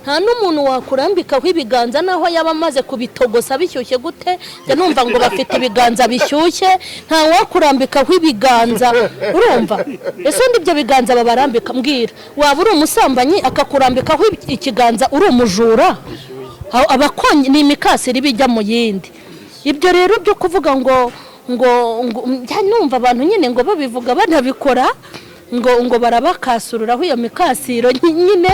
nta n'umuntu wakurambikaho ibiganza naho yaba amaze kubitogosa bishyushye gute njya numva ngo bafite ibiganza bishyushye nta wakurambikaho ibiganza urumva ese undi ibyo biganza babarambika mbwira waba uri umusambanyi akakurambikaho ikiganza uri umujura abakonyi ni imikasiri bijya mu yindi ibyo rero byo kuvuga ngo numva abantu nyine ngo babivuga banabikora ngo barabakasururaho iyo mikasiro nyine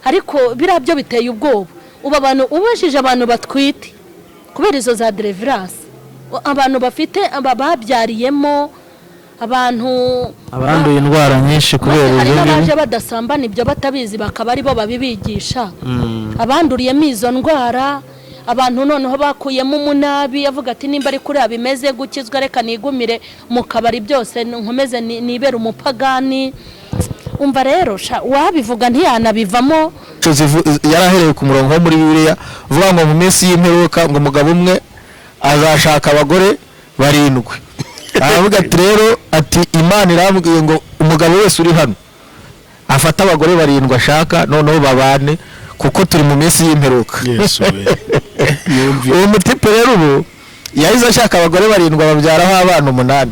ariko birabyo biteye ubwoba uba abantu ubashije abantu batwite kubera izo za deliverance abantu bafite babyariyemo abantu abanduye indwara nyinshi kubera ibyo baje badasambana ibyo batabizi bakaba ari bo babibigisha abanduriyemo izo ndwara abantu noneho bakuyemo umunabi avuga ati nimba ari kuri abimeze gukizwa reka nigumire mu kabari byose nkomeze nibera umupagani umva rero wabivuga ntiyanabivamo yarahereye ku murongo wo muri Bibiliya uvuga ngo mu minsi y'imperuka ngo umugabo umwe azashaka abagore 7 aravuga ati rero ati Imana irambwiye ngo umugabo wese uri hano afata abagore 7 ashaka noneho babane kuko turi mu minsi y'imperuka Yesu uwo mutipe rero ubu yahize ashaka abagore 7 babyaraho abana 8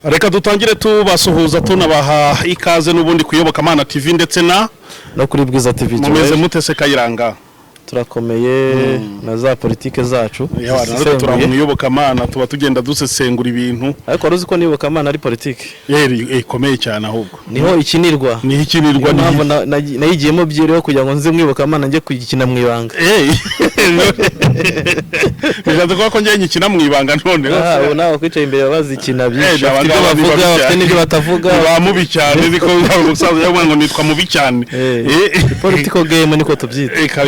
Reka dutangire tubasuhuza tunabaha ikaze n'ubundi kuyoboka Mana TV ndetse no kuri Bwiza TV. Mumeze mutese Kayiranga turakomeye na za politike zacu turamuyoboka Mana tuba tugenda dusesengura ibintu ariko waruzi ko niyoboka Mana ari politike ikomeye cyane ahubwo niho ikinirwa niho nayigiyemo byiriho kugira ngo nze mwiyoboka Mana njye kugikina mu ibanga bizaze ko njye nyikina mu ibanga none nawe kwicaye imbere bazikina byinshi bavuga bafite n'ibyo batavuga bamubi cyane niko umusaza yavuga ngo nitwa mubi cyane political game niko tubyita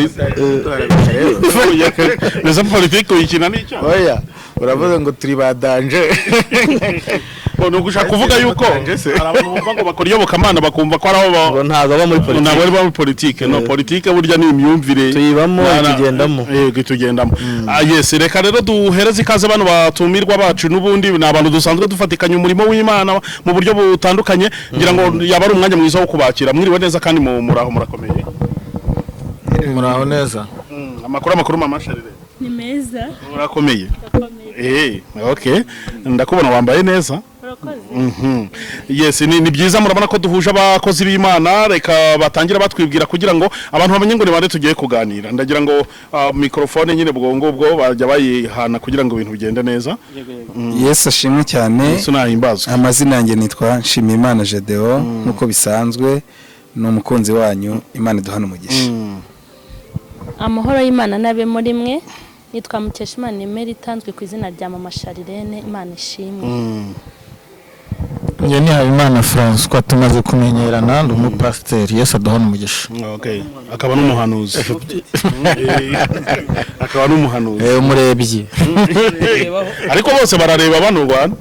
neza politike uyikina n'icyo oya uravuze ngo turi badanje no gushaka kuvuga yuko abantu bumva ngo bakora iyoboka Mana bakumva ko araho ntago aba muri politike ntabwo ari politike no politike burya ni imyumvire tuyibamo tugendamo tugendamo yes reka rero duhereze ikaze bano batumirwa bacu n'ubundi n'abantu dusanzwe dufatikanya umurimo w'Imana mu buryo butandukanye ngira ngo yaba ari umwanya mwiza wo kubakira mwiriwe neza kandi muraho murakomeye muraho neza amakuru mama Sharire ni meza murakomeye okay ndakubona wambaye neza yes ni byiza murabona ko duhuje abakozi b'Imana reka batangira batwibwira kugira ngo abantu bamenye ngo nibande tugiye kuganira ndagira ngo microphone nyine bwo bajya bayihana kugira ngo ibintu bigende neza Yesu ashimwe cyane Yesu nahimbazwe amazina yanjye nitwa Nshimiyimana Gedeon nuko bisanzwe no mukunzi wanyu Imana duhana umugisha amahoro y'Imana nabe muri mwe nitwa Mukeshimana Emeri itanzwe ku izina rya Mama Sharirene Imana ishimwe njye ni Habimana François tumaze kumenyerana ndi umupasiteri Yesu aduhana umugisha akaba n'umuhanuzi umurebyi ariko bose barareba bano Rwanda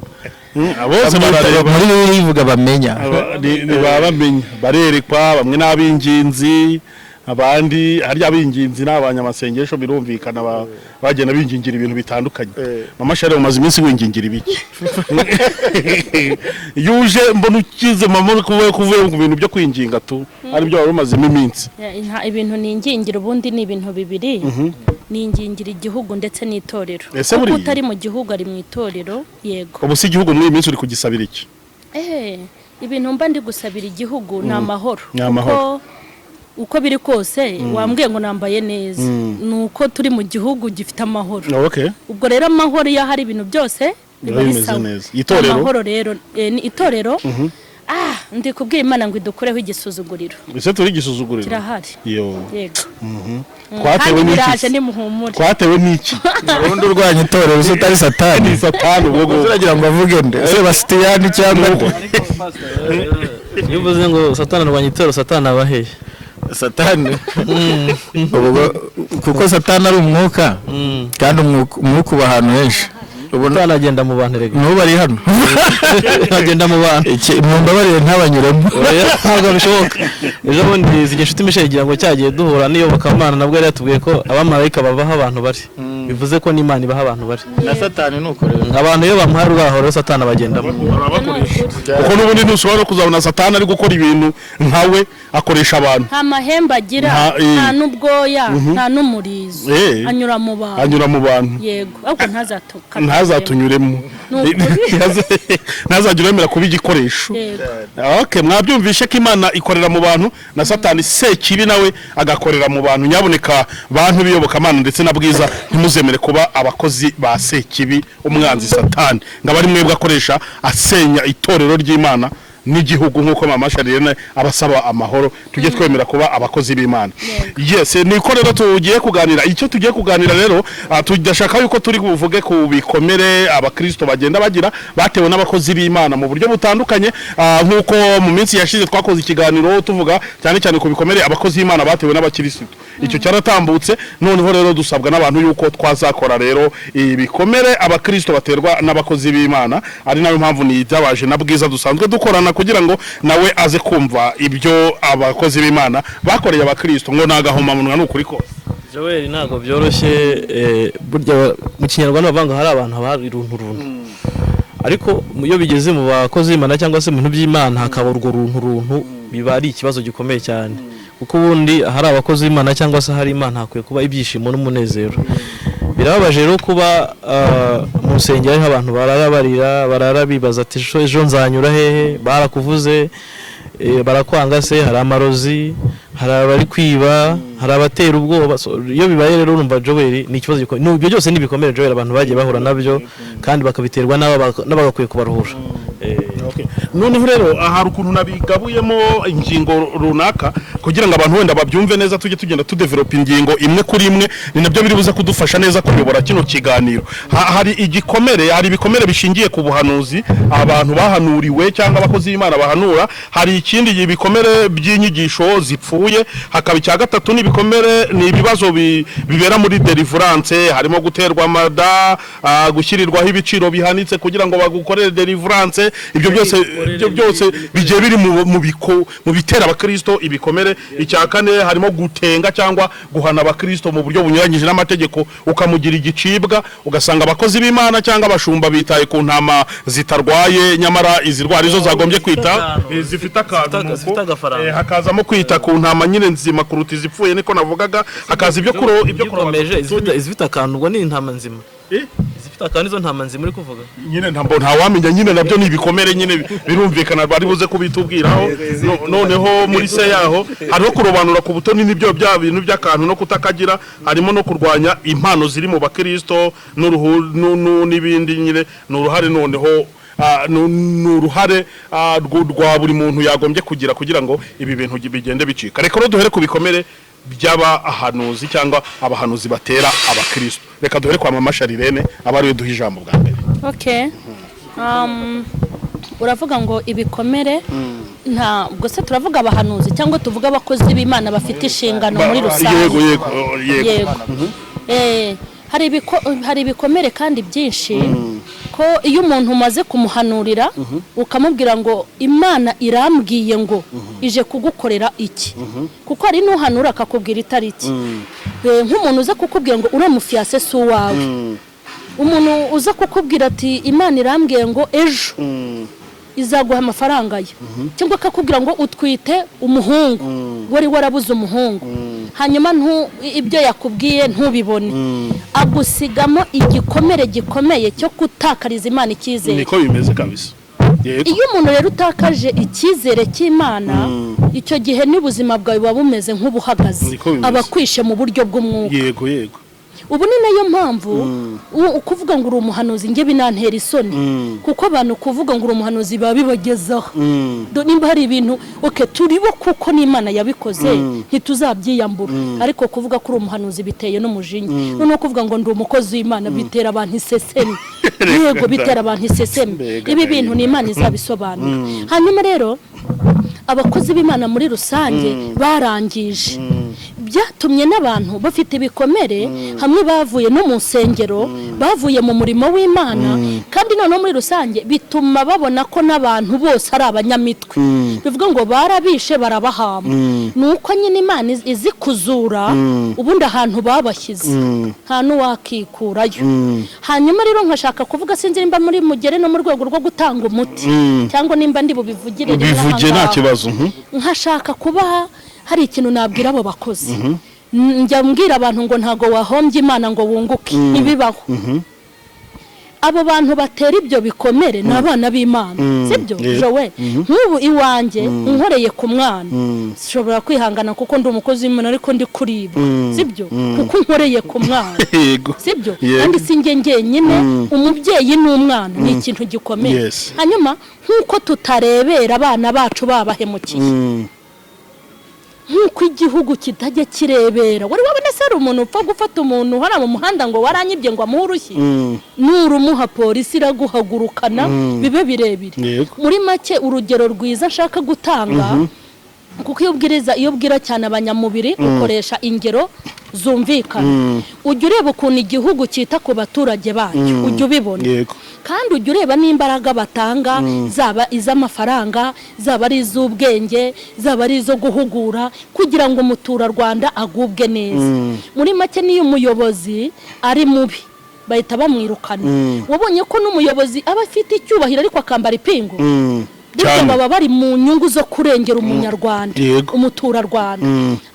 bose barareba muri bivuga bamenya bamenya barerekwa bamwe n'abinginzi abandi harya abinginzi n'abanyamasengesho birumvikana bagenda bingingira ibintu bitandukanye Mama Sharire umaze iminsi wingingira ibiki yuje mbona ukize mama kuvuye mu bintu byo kwinginga tu ari byo warumazemo iminsi ibintu ningingira ubundi ni ibintu bibiri ningingira igihugu ndetse n'itorero kuko utari mu gihugu ari mu itorero yego ubu si igihugu muri iminsi uri kugisabira iki ibintu mba ndi gusabira igihugu ni amahoro uko biri kose wambwiye ngo nambaye neza nuko turi mu gihugu gifite amahoro ubwo rero amahoro iyo hari ibintu byose biba bisa neza amahoro rero ni itorero ndi kubwira Imana ngo idukureho igisuzuguriro ese turi igisuzuguriro kirahari yego twatewe n'iki twatewe n'iki urundi urwanya itorero uzi utari satani ubwo uragira ngo avuge nde ese basitiyani cyangwa nde iyo uvuze ngo satani arwanya itorero satani abaheye satani kuko satani ari umwuka kandi umwuka uba ahantu henshi utanagenda mu bantu rega n'ubu bari hano agenda mu bantu mumbabarire ntabanyuremo ntabwo bishoboka ejo bundi zigiye inshuti Michel igira ngo cyagiye duhura n'iyobokamana nabwo yari yatubwiye ko abamarayika bavaho abantu bari bivuze ko n'Imana ibaho abantu bari na satani nuko rero abantu iyo bamuhaye urwahoro satani abagendamo kuko n'ubundi ntushobora kuzabona satani ari gukora ibintu nkawe akoresha abantu nta mahembe agira nta n'ubwoya nta n'umurizo anyura mu bantu yego ahubwo ntazatunyuremo ntazajya uremera kuba igikoresho mwabyumvishe ko Imana ikorera mu bantu na satani sekibi nawe agakorera mu bantu nyaboneka bantu biyobokamana ndetse na Bwiza ntimuzemere kuba abakozi ba sekibi umwanzi satani ngo bari mwebwe akoresha asenya itorero ry'Imana n'igihugu nkuko mama Sharirene abasaba amahoro tujye twemera kuba abakozi b'Imana. Yes, niko rero tugiye kuganira icyo tugiye kuganira rero tudashaka yuko turi buvuge ku bikomere abakristo bagenda bagira batewe n'abakozi b'Imana mu buryo butandukanye nkuko mu minsi yashize twakoze ikiganiro tuvuga cyane cyane ku bikomere abakozi b'Imana batewe n'abakristo icyo cyaratambutse noneho rero dusabwa n'abantu yuko twazakora rero ibikomere abakristo baterwa n'abakozi b'Imana ari nayo mpamvu ni byabaje na Bwiza dusanzwe dukorana kugira ngo nawe aze kumva ibyo abakozi b'Imana bakoreye abakristo ngo nagahoma munwa n'ukuri kose. Joel ntago byoroshye burya mu kinyarwanda bavanga hari abantu habari runtu ariko iyo bigeze mu bakozi b'Imana cyangwa se mu bintu by'Imana hakaba urwo runtu biba ari ikibazo gikomeye cyane kuko ubundi hari abakozi b'Imana cyangwa se hari Imana hakwiye kuba ibyishimo n'umunezero. Birababaje rero kuba mu nsengero hari abantu barara bibaza ati ejo nzanyura hehe barakuvuze barakwanga se hari amarozi hari abari kwiba hari abatera ubwoba iyo bibaye rero urumva Joel ni ikibazo gikomeye ibyo byose nibikomere Joel abantu bagiye bahura nabyo kandi bakabiterwa n'abagakwiye kubaruhura. Noneho rero hari ukuntu nabigabuyemo ingingo runaka kugira ngo abantu wenda babyumve neza tujye tugenda tudevelop ingingo imwe kuri imwe ni nabyo biri buza kudufasha neza kuyobora kino kiganiro. Hari ibikomere bishingiye ku buhanuzi abantu bahanuriwe cyangwa abakozi b'Imana bahanura, hari ikindi ibikomere by'inyigisho zipfuye, hakaba icya gatatu n'ibikomere ni ibibazo bibera muri deliverance harimo guterwa amada gushyirirwaho ibiciro bihanitse kugira ngo bagukorere deliverance ibyo byose bigiye biri mu bitera abakristo ibikomere. Icya kane harimo gutenga cyangwa guhana abakristo mu buryo bunyuranyije n'amategeko ukamugira igicibwa ugasanga abakozi b'Imana cyangwa abashumba bitaye ku ntama zitarwaye nyamara izirwara izo zagombye kwita zifite akantu hakazamo kwita ku ntama nyine nzima kuruta izipfuye niko navugaga hakaza ibyo kuromeje izifite akantu ngo ni intama nzima zifite akantu izo ntama nzima uri kuvuga nyine ntawamenya nyine nabyo ni ibikomere nyine birumvikana bari buze kubitubwiraho. Noneho muri se yaho hariho kurobanura ku butoni n'ibyo bya bintu by'akantu no kutakagira harimo no kurwanya impano ziri mu bakristo n'ibindi nyine n'uruhare noneho n'uruhare rwa buri muntu yagombye kugira ngo ibi bintu bigende bicika. Reka duhere ku bikomere by'abahanuzi cyangwa abahanuzi batera abakristo. Reka duhere kwa mama Sharirene abariwe duha ijambo bwa mbere. Okay. Uravuga ngo ibikomere ntabwo se turavuga abahanuzi cyangwa tuvuga abakozi b'Imana bafite inshingano muri rusange. Yego. Hari ibikomere kandi byinshi ko iyo umuntu umaze kumuhanurira ukamubwira ngo Imana irambwiye ngo ije kugukorera iki kuko ari n'uhanura akakubwira itariki nk'umuntu uza kukubwira ngo uramufiyase si uwawe umuntu uza kukubwira ati Imana irambwiye ngo ejo izaguha amafaranga ye cyangwa akakubwira ngo utwite umuhungu wari warabuze umuhungu hanyuma ibyo yakubwiye ntubibone agusigamo igikomere gikomeye cyo kutakariza Imana icyizere. Niko bimeze kabisa. Iyo umuntu rero utakaje icyizere cy'Imana icyo gihe n'ubuzima bwawe buba bumeze nk'ubuhagaze abakwishe mu buryo bw'umwuka. Yego. Ubu ni nayo mpamvu ukuvuga ngo uri umuhanuzi nge binantera isoni kuko abantu kuvuga ngo uri umuhanuzi baba bibagezaho nimba hari ibintu turibo kuko n'Imana yabikoze ntituzabyiyambura ariko kuvuga ko uri umuhanuzi biteye n'umujinya noneho kuvuga ngo ndi umukozi w'Imana bitera abantu iseseme yego bitera abantu iseseme ibi bintu n'Imana izabisobanura. Hanyuma rero abakozi b'Imana muri rusange barangije byatumye n'abantu bafite ibikomere hamwe bavuye no mu nsengero bavuye mu murimo w'Imana kandi noneho muri rusange bituma babona ko n'abantu bose ari abanyamitwe bivuga ngo barabishe barabahamba nuko nyine Imana izi kuzura ubundi ahantu babashyize nta n'uwakikurayo hanyuma rero nkashaka kuvuga sinzi nimba muri mugere no mu rwego rwo gutanga umuti cyangwa nimba ndi bubivugire nta kibazo nkashaka kuba hari ikintu nabwira abo bakozi njya mbwira abantu ngo ntago wahombye Imana ngo wunguke ntibibaho abo bantu batera ibyo bikomere n'abana b'Imana sibyo jowe nk'ubu iwanjye nkoreye ku mwana sishobora kwihangana kuko ndi umukozi w'Imana ariko ndi kuriba sibyo kuko nkoreye ku mwana sibyo kandi sinjye ngenyine umubyeyi n'umwana ni ikintu gikomeye hanyuma nk'uko tutarebera abana bacu babahemukiye nk'uko igihugu kitajya kirebera wari wabona se ari umuntu upfa gufata umuntu hara mu muhanda ngo waranyibye ngo amuhe urushyi nurumuha polisi iraguhagurukana bibe birebire muri make urugero rwiza nshaka gutanga kuko iyo ubwira cyane abanyamubiri ukoresha ingero zumvikana ujya ureba ukuntu igihugu cyita ku baturage bacyo ujya ubibona kandi ujya ureba n'imbaraga batanga zaba iz'amafaranga zaba ari iz'ubwenge zaba ari izo guhugura kugira ngo umuturarwanda agubwe neza muri make niyo umuyobozi ari mubi bahita bamwirukana wabonye ko n'umuyobozi aba afite icyubahiro ariko akambara ipingu burya baba bari mu nyungu zo kurengera umunyarwanda umuturarwanda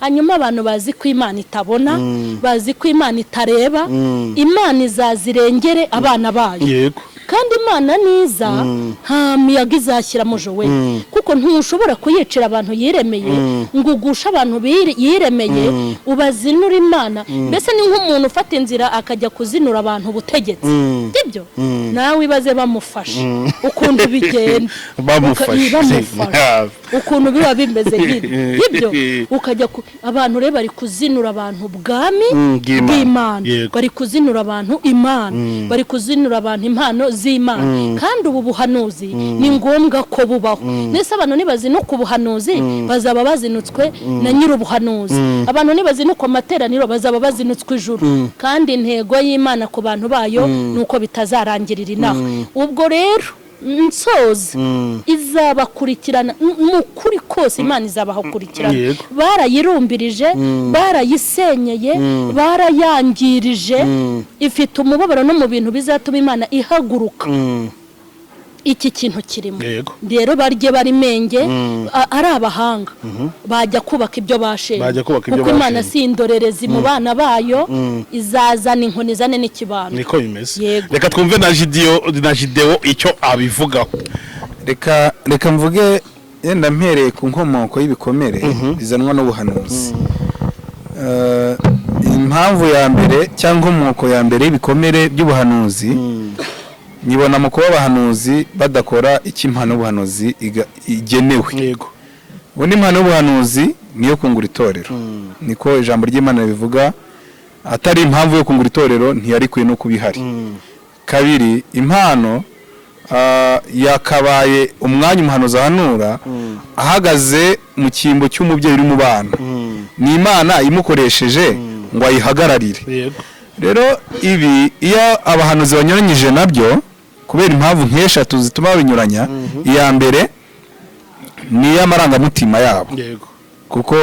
hanyuma abantu bazi ko Imana itabona bazi ko Imana itareba Imana izazirengere abana bayo kandi Imana niza nta miyaga izashyira mu jowe kuko ntushobora kuyicira abantu yiremeye ngo ugushe abantu yiremeye ubazinura Imana mbese ni nk'umuntu ufata inzira akajya kuzinura abantu ubutegetsi ibyo nawe ibaze bamufashe ukuntu bigenda bamufashe ukuntu biba bimeze ibyo ukajya abantu rero bari kuzinura abantu ubwami bw'Imana bari kuzinura abantu Imana bari kuzinura abantu impano z'Imana kandi ubu buhanuzi ni ngombwa ko bubaho nese abantu nibazi no kubuhanuzi bazaba bazinutswe na nyir'ubuhanuzi abantu nibazi no ku materaniro bazaba bazinutswe ijuru kandi intego y'Imana ku bantu bayo nuko bitazarangirira inaho ubwo rero nsoza izabakurikirana mu kuri kose Imana izabahakurikirana barayirumbirije barayisenyeye barayangirije ifite umubabaro no mu bintu bizatuma Imana ihaguruka iki kintu kirimo rero barye bari menge ari abahanga bajya kubaka ibyo bashenye kuko Imana si indorerezi mu bana bayo izazana inkoni zane n'ikibano niko bimeze reka twumve na Gideon icyo abivugaho reka mvuge yenda mpereye ku nkomoko y'ibikomere bizanwa n'ubuhanuzi impamvu ya mbere cyangwa inkomoko ya mbere y'ibikomere by'ubuhanuzi nibona mu kuba abahanuzi badakora icyo impano y'ubuhanuzi igenewe ubundi impano y'ubuhanuzi niyo kungura itorero niko ijambo ry'Imana rivuga atari impamvu yo kungura itorero ntiyarikuye no kubihari kabiri impano yakabaye umwanya umuhanuzi ahanura ahagaze mu cyimbo cy'umubyeyi uri mu bana ni Imana imukoresheje ngo ayihagararire rero ibi iyo abahanuzi banyuranyije nabyo kubera impamvu nk'eshatu zituma babinyuranya iya mbere ni iy'amarangamutima yabo kuko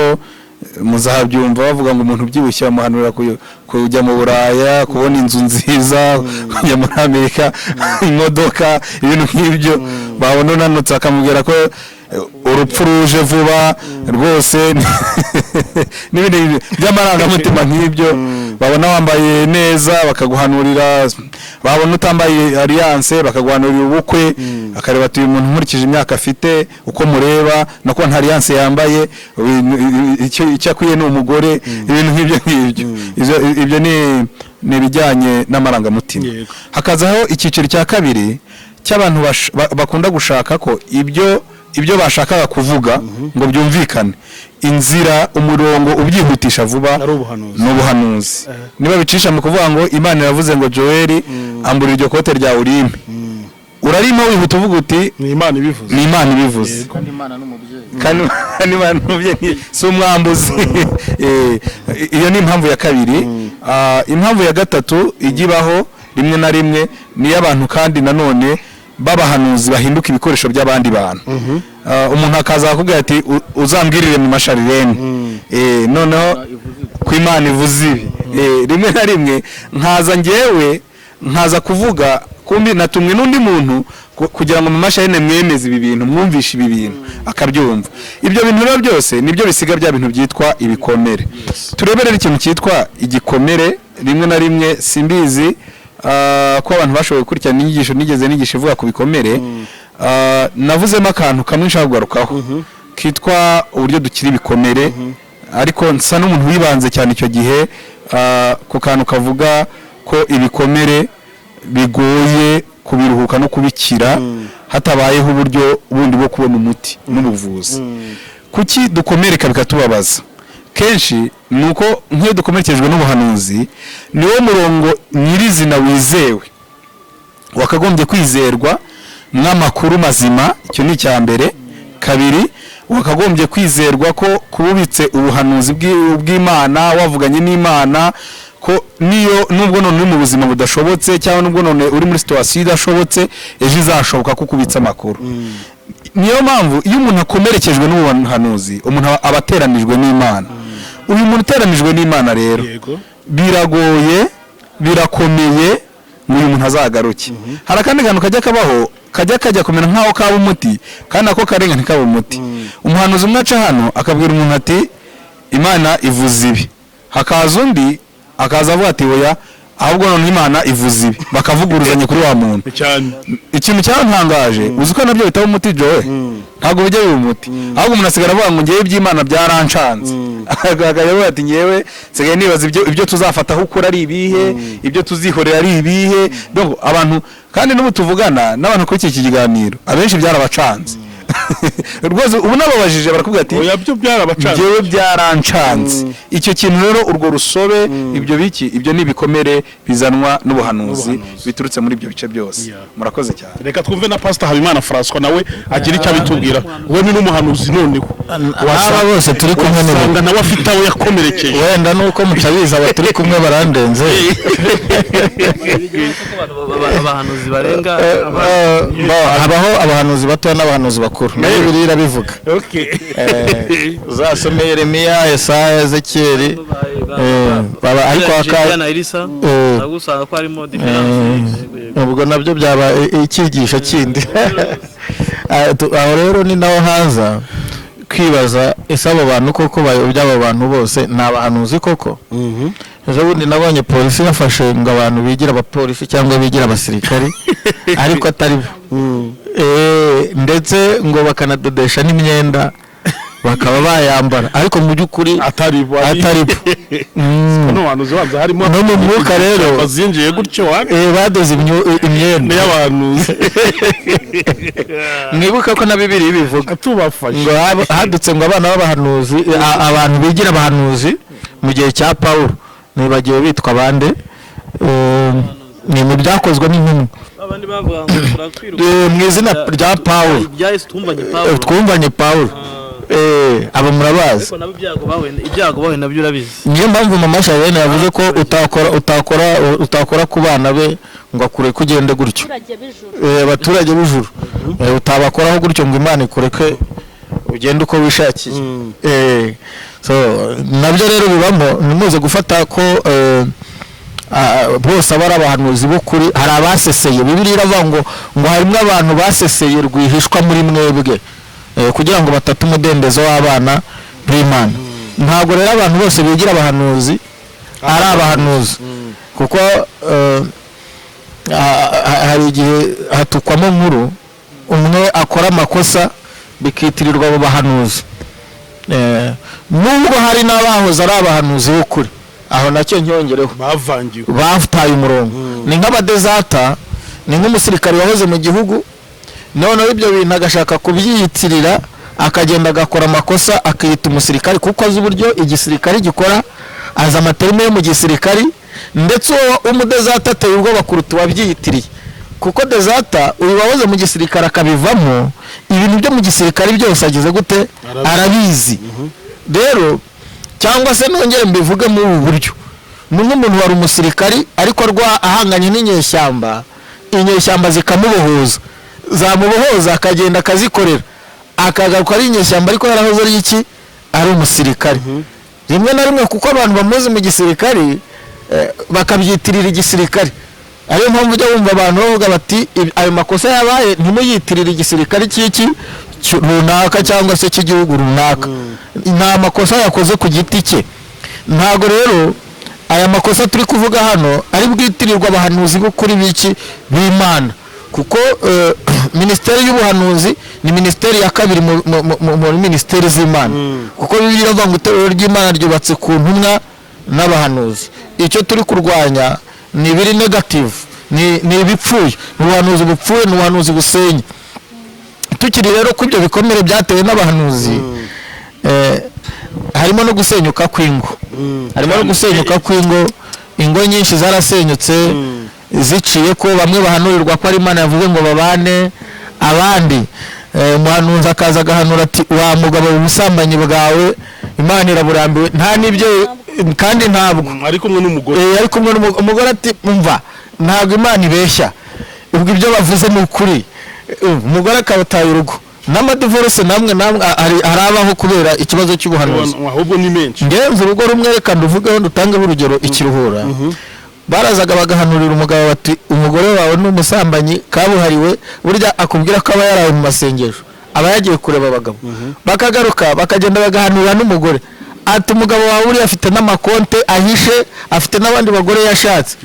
muzabyumva bavuga ngo umuntu ubyibushye bamuhanurira kujya mu Buraya kubona inzu nziza kujya muri Amerika imodoka ibintu nk'ibyo babona unanutse akamubwira ko urupfu ruje vuba rwose n'ibindi by'amarangamutima nk'ibyo babona wambaye neza bakaguhanurira babona utambaye alliance bakaguhanurira ubukwe akareba ati uyu muntu nkurikije imyaka afite uko mureba nako nta alliance yambaye icyo akwiye ni umugore ibintu nk'ibyo ibyo ni ibijyanye n'amarangamutima hakazaho icyiciro cya kabiri cy'abantu bakunda gushaka ko ibyo bashakaga kuvuga ngo byumvikane inzira umurongo ubyihutisha vuba n'ubuhanuzi niba bicisha mu kuvuga ngo Imana iravuze ngo Joel ambura iryo kote rya urime urarima wihuta uvuga uti ni Imana ibivuze kandi kandi Imana n'umubyeyi si umwambuzi. Iyo ni impamvu ya kabiri. Impamvu ya gatatu igibaho rimwe na rimwe ni abantu kandi nanone babahanuzi bahinduka ibikoresho by'abandi bantu. Umuntu akaza akubwira ati uzambwirire mu masharirene, noneho ku Imana ivuze ibi. Rimwe na rimwe nkaza kuvuga kumbi natumwe n'undi muntu kugira ngo mu masharirene mwemeze ibi bintu, mwumvishe ibi bintu akabyumva. Ibyo bintu rero byose nibyo bisiga bya bintu byitwa ibikomere. Tureberera ikintu cyitwa igikomere. Rimwe na rimwe simbizi ko abantu bashoboye gukurikirana inyigisho nigisha ivuga ku bikomere. Navuzemo akantu kamwe nshaka kugarukaho kitwa uburyo dukira ibikomere, ariko nsa n'umuntu wibanze cyane icyo gihe ku kantu kavuga ko ibikomere bigoye kubiruhuka no kubikira hatabayeho uburyo bundi bwo kubona umuti n'ubuvuzi. Kuki dukomereka bikatubabaza? Kenshi nuko nk'iyo dukomerekejwe n'ubuhanuzi niwo murongo nyirizina wizewe wakagombye kwizerwa n'amakuru mazima. Icyo ni icya mbere. Kabiri, wakagombye kwizerwa ko kububitse ubuhanuzi bw'Imana, wavuganye n'Imana, ko niyo nubwo none uri mu buzima budashobotse cyangwa nubwo none uri muri situation idashobotse, ejo izashoboka ko kubitsa amakuru. Niyo mpamvu iyo umuntu akomerekejwe n'ubuhanuzi, umuntu abateranijwe n'Imana. Uyu muntu uteranijwe n'Imana rero biragoye, birakomeye ngo uyu muntu azagaruke. Hari akandi kantu kajya kumera nk'aho kaba umuti, kandi ako karenga ntikaba umuti. Umuhanuzi umwe aca hano akabwira umuntu ati Imana ivuze ibi, hakaza undi akaza avuga ati oya, ahubwo none Imana ivuze ibi, bakavuguruzanya kuri wa muntu. Ikintu cyantangaje, uzi ko nabyo bitaba umuti Joe, ntabwo bijya biba umuti. Ahubwo umuntu asigara avuga ngo ngiye iby'Imana byarancanze, akagaye ati ngiyewe sigaye nibaza ibyo tuzafata aho ukora ari ibihe, ibyo tuzihorera ari ibihe. Donc abantu kandi n'ubu tuvugana n'abantu kuri iki kiganiro abenshi byarabacanze. Rwose ubu nababajije barakubwira ati oya byo byarabacanze, ngewe byarancanze. Icyo kintu rero urwo rusobe, ibyo ni ibikomere bizanwa n'ubuhanuzi biturutse muri ibyo bice byose. Murakoze cyane. Reka twumve na Pastor Habimana François nawe agira icyo abitubwira. We ni n'umuhanuzi noneho. Aba bose turi kumwe n'abandi nawe afite aho yakomerekeye. Wenda nuko mutabiza aba turi kumwe barandenze. Abahanuzi barenga habaho abahanuzi bato n'abahanuzi bakuru. Nayo Bibiliya bivuga. Uzasome Yeremiya, Yesaya, Ezekiel, ariko akana Elisa nagusanga ko harimo difference. Ubwo nabyo byaba icyigisho kindi. Aho rero ni naho haza kwibaza ese abo bantu koko by'abo bantu bose ni abahanuzi koko. Ejo bundi nabonye polisi yafashe ngo abantu bigira abapolisi cyangwa bigira abasirikari ariko atari bo. Ndetse ngo bakanadodesha n'imyenda bakaba bayambara ariko mu by'ukuri atari bo. No bahanuzi banza harimo no mu mwuka rero bazinjiye gutyo badoze imyenda y'abahanuzi. Mwibuka ko na Bibiliya bivuga tubafashe ngo hadutse ngo abana b'abahanuzi, abantu bigira abahanuzi mu gihe cya Paulo nibagiwe bitwa bande, ni mu byakozwe n'intumwa abandi bavuga ngo turakwiruka mu izina rya Paulo, twumvanye Paulo. Aba murabazi ariko nabo ibyago bawe nabyo urabizi. Niyo mpamvu mama Sharene yavuze ko utakora ku bana be ngo akure kugende gutyo. Abaturage b'ijuru utabakoraho gutyo ngo Imana ikureke ugende uko wishakiye. So nabyo rero bibamo, nimuze gufata ko bose abari abahanuzi b'ukuri. Hari abaseseye, Bibiliya iravuga ngo harimo abantu baseseye rwihishwa muri mwebwe kugira ngo batatu umudendezo w'abana b'Imana. Ntabwo rero abantu bose bigira abahanuzi ari abahanuzi, kuko hari igihe hatukwamo nkuru umwe akora amakosa bikitirirwa abo bahanuzi. Nubwo hari n'abahoze ari abahanuzi b'ukuri, aho nacyo nyongereho bavangiwe, baftaye umurongo. Ni nk'abadezata, ni nk'umusirikare wahoze mu gihugu, noneho ibyo bintu agashaka kubyiyitirira, akagenda agakora amakosa akiyita umusirikare kuko azi uburyo igisirikare gikora, azi amaterime yo mu gisirikare. Ndetse uwo umudezata ateye ubwoba kuruta uwabyiyitiriye, kuko dezata uyu wahoze mu gisirikare akabivamo, ibintu byo mu gisirikare byose ageze gute arabizi. Rero cyangwa se nongere mbivuge muri ubu buryo, nk'umuntu wari umusirikari ariko ahanganye n'inyeshyamba, inyeshyamba zikamubohoza, zamubohoza akagenda akazikorera, akagaruka ari inyeshyamba ariko yarahoze ari iki, ari umusirikari. Rimwe na rimwe kuko abantu bamuzi mu gisirikari bakabyitirira igisirikari, ariyo mpamvu ujya wumva abantu bavuga bati ayo makosa yabaye ntimuyitirire igisirikari cy'iki runaka cyangwa se cy'igihugu runaka, nta makosa yakoze ku giti cye. Ntago rero aya makosa turi kuvuga hano ari bwitirirwa abahanuzi b'ukuri b'iki b'Imana, kuko minisiteri y'ubuhanuzi ni minisiteri ya kabiri muri minisiteri z'Imana, kuko Bibiliya ivuga ngo itorero ry'Imana ryubatse ku ntumwa n'abahanuzi. Icyo turi kurwanya ni ibiri negative, ni ibipfuye, ni ubuhanuzi bupfuye, ni ubuhanuzi busenya. Tukiri rero ku ibyo bikomere byatewe n'abahanuzi, harimo no gusenyuka kw'ingo, harimo no gusenyuka kw'ingo. Ingo nyinshi zarasenyutse ziciye ko bamwe bahanurirwa ko ari Imana yavuze ngo babane, abandi umuhanuzi akaza agahanura ati wa mugabo ubusambanyi bwawe Imana iraburambiwe, nta n'ibyo kandi ntabwo ari kumwe n'umugore, ari kumwe n'umugore ati umva ntabwo Imana ibeshya, ubwo ibyo bavuze ni ukuri. Umugore akabataye urugo, n'amadivorce namwe harabaho kubera ikibazo cy'ubuhanuzi, ahubwo ni menshi. ngenze urugo rumwe reka nduvugeho ndutangeho urugero, Ikiruhura. Barazaga bagahanurira umugabo bati umugore wawe ni umusambanyi kabuhariwe, burya akubwira ko aba yaraye mu masengesho, aba yagiye kureba abagabo. Bakagaruka bakagenda bagahanurira n'umugore ati umugabo wawe uri afite n'amakonte ahishe, afite n'abandi bagore yashatse.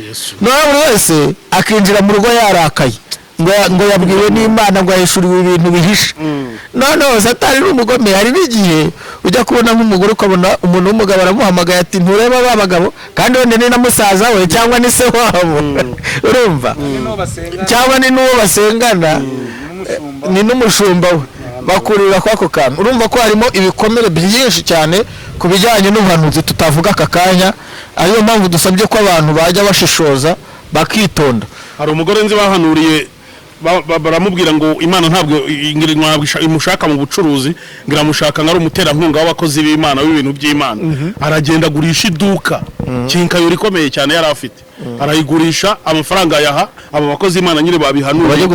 Nawe buri wese akinjira mu rugo yarakaye ngo yabwiwe n'Imana ngo yahishuriwe ibintu bihishe. Noneho Satani n'umugome, hari n'igihe ujya kubona nk'umugore ukabona umuntu w'umugabo aramuhamagaye ati ntureba ba bagabo, kandi wenda ni na musaza we cyangwa ni se wabo, urumva, cyangwa ni n'uwo basengana, ni n'umushumba we, bakurira kwako kantu. Urumva ko harimo ibikomere byinshi cyane ku bijyanye n'ubuhanuzi tutavuga aka kanya, ariyo mpamvu dusabye ko abantu bajya bashishoza bakitonda. Hari umugore nzi bahanuriye baramubwira ngo Imana ntabwo imushaka mu bucuruzi, ngira mushaka ngari umuterankunga w'abakozi b'Imana w'ibintu by'Imana. Aragenda agurisha iduka kinkayori ikomeye cyane yari afite, arayigurisha, amafaranga yaha abo bakozi b'Imana nyine babihanuriye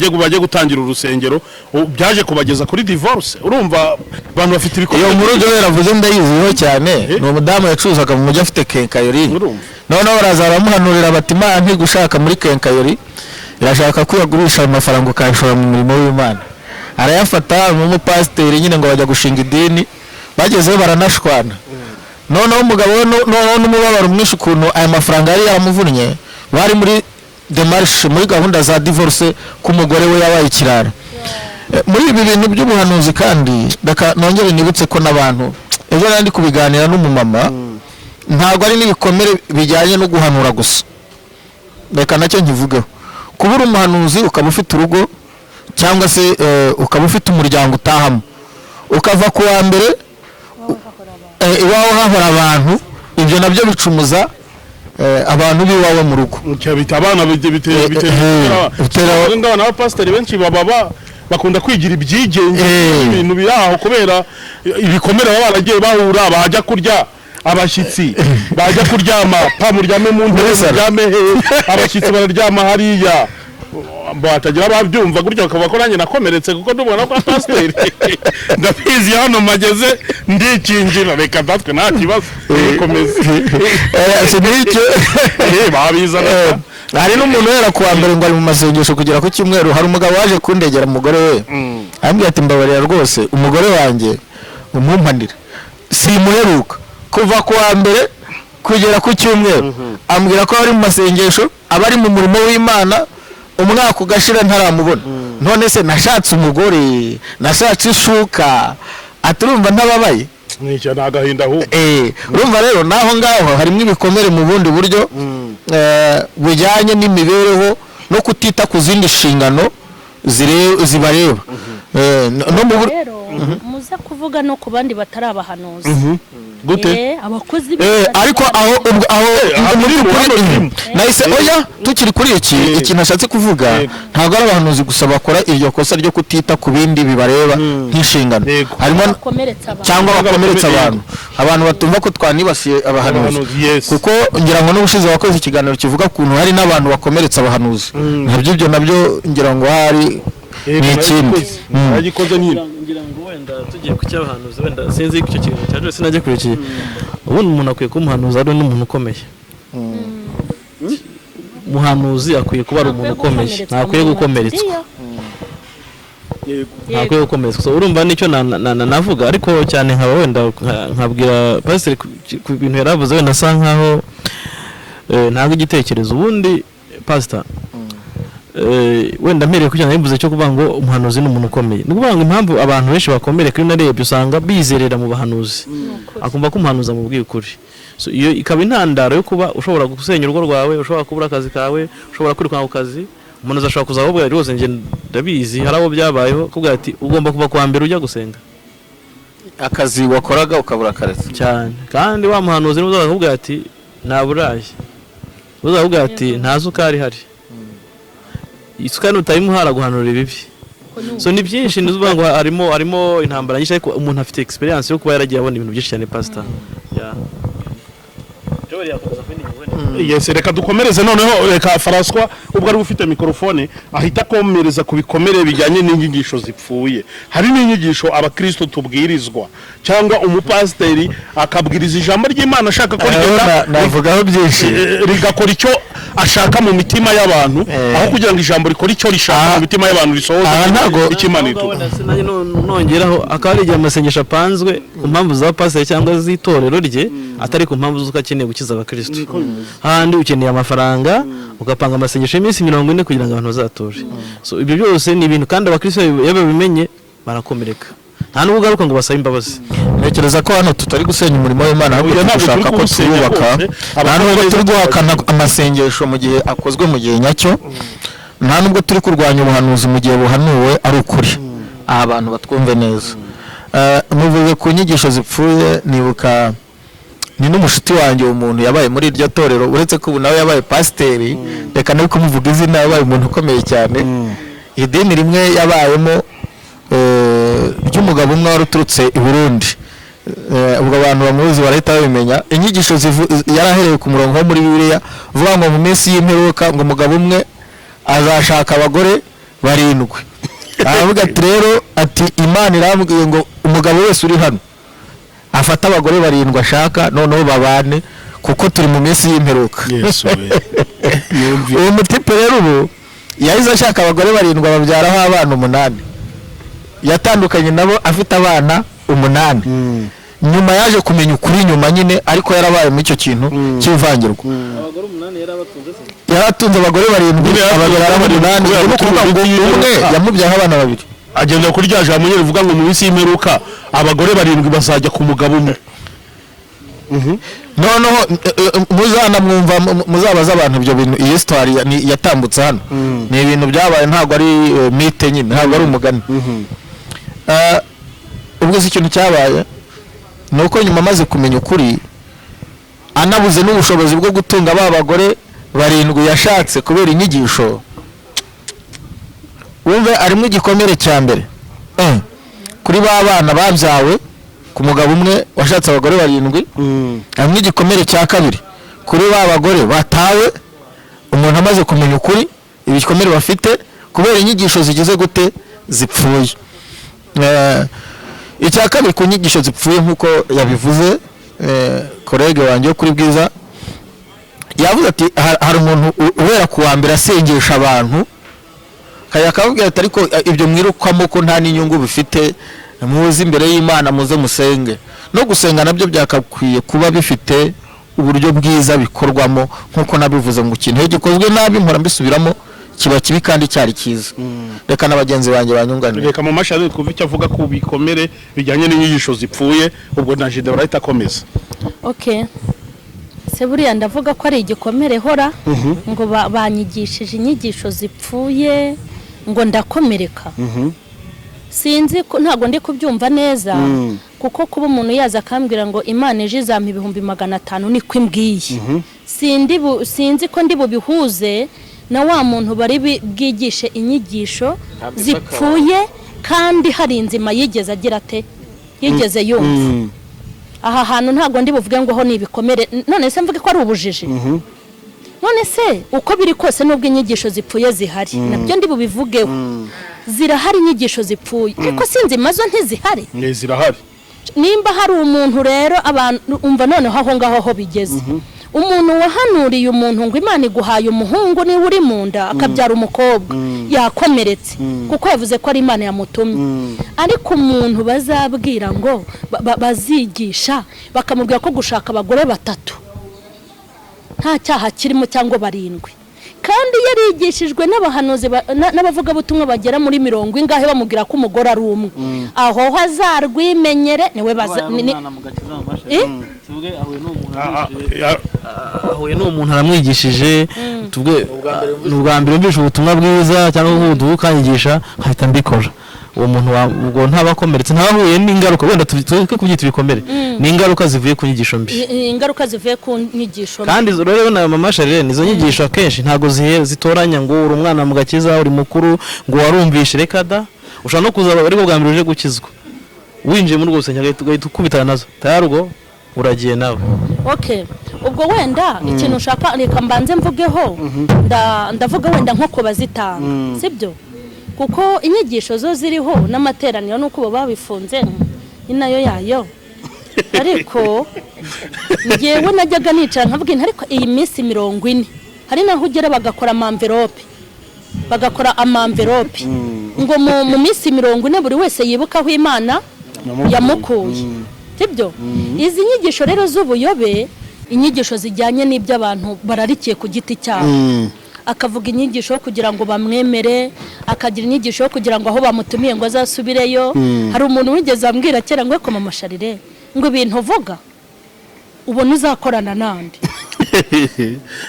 bajye gutangira urusengero, byaje kubageza kuri divorce. Urumva abantu bafite ibikomere. Iyo nkuru yaravuze ndayiziho cyane, ni umudamu yacuzaga mu mujyi afite kenkayori, noneho baraza baramuhanurira bati Imana ntigushaka muri kenkayori, irashaka ko yagurisha amafaranga ukayashora mu murimo w'Imana. Arayafata n'umupasiteri nyine ngo bajya gushinga idini, bagezeho baranashwana. Noneho umugabo n'umubabaro mwinshi ukuntu aya mafaranga yari yaramuvunnye, bari muri demarche, muri gahunda za divorce k'umugore we yabaye ikirara. Muri ibi bintu by'ubuhanuzi kandi nongere nibutse ko n'abantu ejo nandi kubiganira n'umumama, ntabwo ari n'ibikomere bijyanye no guhanura gusa, reka nacyo nkivugeho. Kubura umuhanuzi ukaba ufite urugo cyangwa se ukaba ufite umuryango utahamo, ukava ku wa mbere iwawe hahora abantu, ibyo nabyo bicumuza abantu b'iwawe mu rugo. Bita abana bitera n'abapasiteri benshi baba bakunda kwigira ibyigenge ibintu biri aho, kubera ibikomere baba baragiye bahura, bajya kurya abashyitsi, bajya kuryama muryame mu ntebe muryame abashyitsi bararyama hariya, batagira babyumva gutyo bakavuga ko nanjye nakomeretse kuko ndubona ko pasiteri ndabizi hano mageze ndikinjira, reka natwe nta kibazo komeza n'icyo babizana. Hari n'umuntu yera kuwa mbere ngo ari mu masengesho kugera ku cyumweru, hari umugabo waje kundegera umugore we, ambwira ati mbabarira rwose umugore wanjye umumpanira, simuheruka kuva ku wa mbere kugera ku cyumweru, ambwira ko ari mu masengesho, abari mu murimo w'Imana, umwaka ugashira ntaramubona. None se nashatse umugore, nashatse ishuka, aturumva ntababaye, nicyo nagahinda ahubwo. Urumva rero naho ngaho harimo ibikomere mu bundi buryo bujyanye n'imibereho no kutita ku zindi nshingano zibareba. no mu rero muze kuvuga no ku bandi batari abahanuzi gute abakozi ariko aho nahise oya tukiri kuri iki nashatse kuvuga ntabwo ari abahanuzi gusa bakora iryo kosa ryo kutita ku bindi bibareba nk'inshingano harimo cyangwa bakomeretsa abantu batumva ko twanibasiye abahanuzi kuko ngira ngo n'ubushize wakoze ikiganiro kivuga kuntu hari n'abantu bakomeretsa abahanuzi nabyo ngira ngo hari ni ikindi agikoze nyine ngira ngo wenda tugiye ku cy'abahanuzi wenda sinzi icyo kintu cyaje sinajye kurikiye ubundi umuntu akwiye kuba umuhanuzi ari n'umuntu ukomeye umuhanuzi akwiye kuba ari umuntu ukomeye ntakwiye gukomeretswa ntakwiye gukomeretswa urumva nicyo navuga ariko cyane nkaba wenda nkabwira pasiteri ku bintu yaravuze wenda asa nkaho ntabwo igitekerezo ubundi pasita wenda mpereye kugira ngo yimbuze cyo kuvuga ngo umuhanuzi ni umuntu ukomeye ni ukuvuga ngo impamvu abantu benshi bakomere kuri narebye usanga bizerera mu bahanuzi akumva ko umuhanuzi amubwiye ukuri iyo ikaba intandaro yo kuba ushobora gusenya urugo rwawe ushobora kubura akazi kawe ushobora kwirukanka ku kazi umuntu ashobora kuzabubwira rwose njye ndabizi hari abo byabayeho kuvuga ati ugomba kuva kuwa mbere ujya gusenga akazi wakoraga ukabura akaretse cyane kandi wa muhanuzi niwe uzakubwira ati ntaburaye uzakubwira ati nta sukari ihari isukari utayimuhara guhanura ibibi so ni byinshi nizuvuga ngo harimo intambara nyinshi ariko umuntu afite experience yo kuba yaragiye abona ibintu byinshi cyane pastor yes reka dukomereze noneho reka François ubwo ari ufite mikrofone ahita komereza ku bikomere bijyanye n'inyigisho zipfuye hari n'inyigisho abakristo tubwirizwa cyangwa umupasteri akabwiriza ijambo ry'Imana ashaka ko rigenda navugaho byinshi rigakora icyo ashaka mu mitima y'abantu aho kugira ngo ijambo rikora icyo rishaka mu mitima y'abantu risohoza ikimanito nongeraho akaba ari amasengesho apanzwe ku mpamvu za pastor cyangwa z'itorero rye atari ku mpamvu z'uko akeneye gukiza abakristo handi ukeneye amafaranga ugapanga amasengesho y'iminsi 40 kugira ngo abantu bazature so ibyo byose ni ibintu kandi abakristo yababimenye barakomereka nta nubwo garuka ngo basabe imbabazi ntekereza ko hano tutari gusenya umurimo w'Imana ahubwo dushaka ko twubaka nta nubwo turi guhakana amasengesho mu gihe akozwe mu gihe nyacyo nta nubwo turi kurwanya ubuhanuzi mu gihe buhanuwe ari ukuri abantu batwumve neza muvuze ku nyigisho zipfuye nibuka ni n'umushuti wanjye umuntu yabaye muri iryo torero uretse ko ubu nawe yabaye pasiteri reka nawe kumuvuga izina yabaye umuntu ukomeye cyane idini rimwe yabayemo ry'umugabo umwe wari uturutse i Burundi ubwo abantu bamuzi barahita babimenya inyigisho yarahereye ku murongo wo muri Bibiliya uvuga ngo mu minsi y'imperuka ngo umugabo umwe azashaka abagore 7 aravuga ati rero ati Imana irambwiye ngo umugabo wese uri hano afata abagore 7 ashaka noneho babane kuko turi mu minsi y'imperuka uwo mutipe rero ubu yahize ashaka abagore 7 babyaraho abana 8 yatandukanye nabo afite abana 8 nyuma yaje kumenya ukuri nyuma nyine ariko yarabaye mu icyo kintu cy'ivangirwa abagore 8 yaratunze abagore 7 abagore 8 no kuvuga ngo umwe yamubyaho abana 2 agenda kuri rya jambo nyine rivuga ngo mu minsi y'imperuka abagore 7 bazajya ku mugabo umwe noneho muzana mwumva muzabaza abantu ibyo bintu iyi story yatambutse hano ni ibintu byabaye ntabwo ari mite nyine ntabwo ari umugani ubwo si ikintu cyabaye nuko nyuma maze kumenya ukuri anabuze n'ubushobozi bwo gutunga ba bagore 7 yashatse kubera inyigisho wumve arimo igikomere cya mbere kuri ba bana babyawe ku mugabo umwe washatse abagore 7 arimo igikomere cya kabiri kuri ba bagore batawe umuntu amaze kumenya ukuri ibikomere bafite kubera inyigisho zigize gute zipfuye icya kabiri ku nyigisho zipfuye nkuko yabivuze kolege wanjye kuri Bwiza yavuze ati hari umuntu ubera kuwa mbere asengesha abantu akavuga ati ariko ibyo mwirukamo ko nta n'inyungu bifite muzi imbere y'Imana muze musenge no gusenga nabyo byakakwiye kuba bifite uburyo bwiza bikorwamo nkuko nabivuze ngo ikintu gikozwe nabi mpora mbisubiramo kiba kibi kandi cyari kiza reka nabagenzi banjye banyunganira reka mu mashari kuva icyo avuga ku bikomere bijyanye n'inyigisho zipfuye ubwo na Jide barahita akomeza okay se buriya ndavuga ko ari igikomere hora ngo banyigishije inyigisho zipfuye ngo ndakomereka sinzi ntago ndi kubyumva neza kuko kuba umuntu yaza akambwira ngo Imana eje izampa 500 niko imbwiye sinzi ko ndi bubihuze na wa muntu bari bwigishe inyigisho zipfuye kandi hari inzima yigeze agira ate yigeze yumva aha hantu ntago ndi buvuge ngo ho nibikomere none se mvuge ko ari ubujiji none se uko biri kose nubwo inyigisho zipfuye zihari nabyo ndi bubivugeho zirahari inyigisho zipfuye ariko sinzi mazo ntizihari zirahari nimba hari umuntu rero abantu umva noneho aho ngaho ho bigeze umuntu wahanuriye umuntu ngo Imana iguhaye umuhungu ni uri munda akabyara umukobwa yakomeretse kuko yavuze ko ari Imana yamutumye ariko umuntu bazabwira ngo bazigisha bakamubwira ko gushaka abagore 3 nta cyaha kirimo cyangwa 7 kandi yarigishijwe n'abahanuzi n'abavuga butumwa bagera muri 70 ingahe bamubwira ko umugore ari umwe aho hazarwimenyere niwe ahuye n'umuntu aramwigishije tubwe ubwa mbere mbisha ubutumwa bwiza cyangwa ubudu ukanyigisha nkahita mbikora uwo muntu ubwo ntabakomeretse ntahuye n'ingaruka wenda tubike kubyita ibikomere ni ingaruka zivuye ku nyigisho mbi ingaruka zivuye ku nyigisho kandi rero na mama Charlene nizo nyigisho akenshi ntago zitoranya ngo uri umwana mu gakiza uri mukuru ngo warumvishe reka da ushaka no kuzaba ariko bwa mbere uje gukizwa winjiye muri rwose nyagahita ukubitana nazo tayarugo uragiye nawe okay ubwo wenda ikintu ushaka reka mbanze mvugeho ndavuga wenda nko kubazitanga sibyo kuko inyigisho zo ziriho n'amateraniro nuko babifunze inayo yayo ariko ngewe najyaga nicara nkavuga ariko iyi minsi 40 hari naho ugera bagakora amamverope ngo mu minsi 40 buri wese yibuka aho Imana yamukuye sibyo izi nyigisho rero z'ubuyobe inyigisho zijyanye n'ibyo abantu bararikiye ku giti cyabo akavuga inyigisho kugira ngo bamwemere akagira inyigisho kugira ngo aho bamutumiye ngo azasubireyo hari umuntu wigeze ambwira kera ngo ko mama Charlene ngo ibintu uvuga ubona uzakorana nande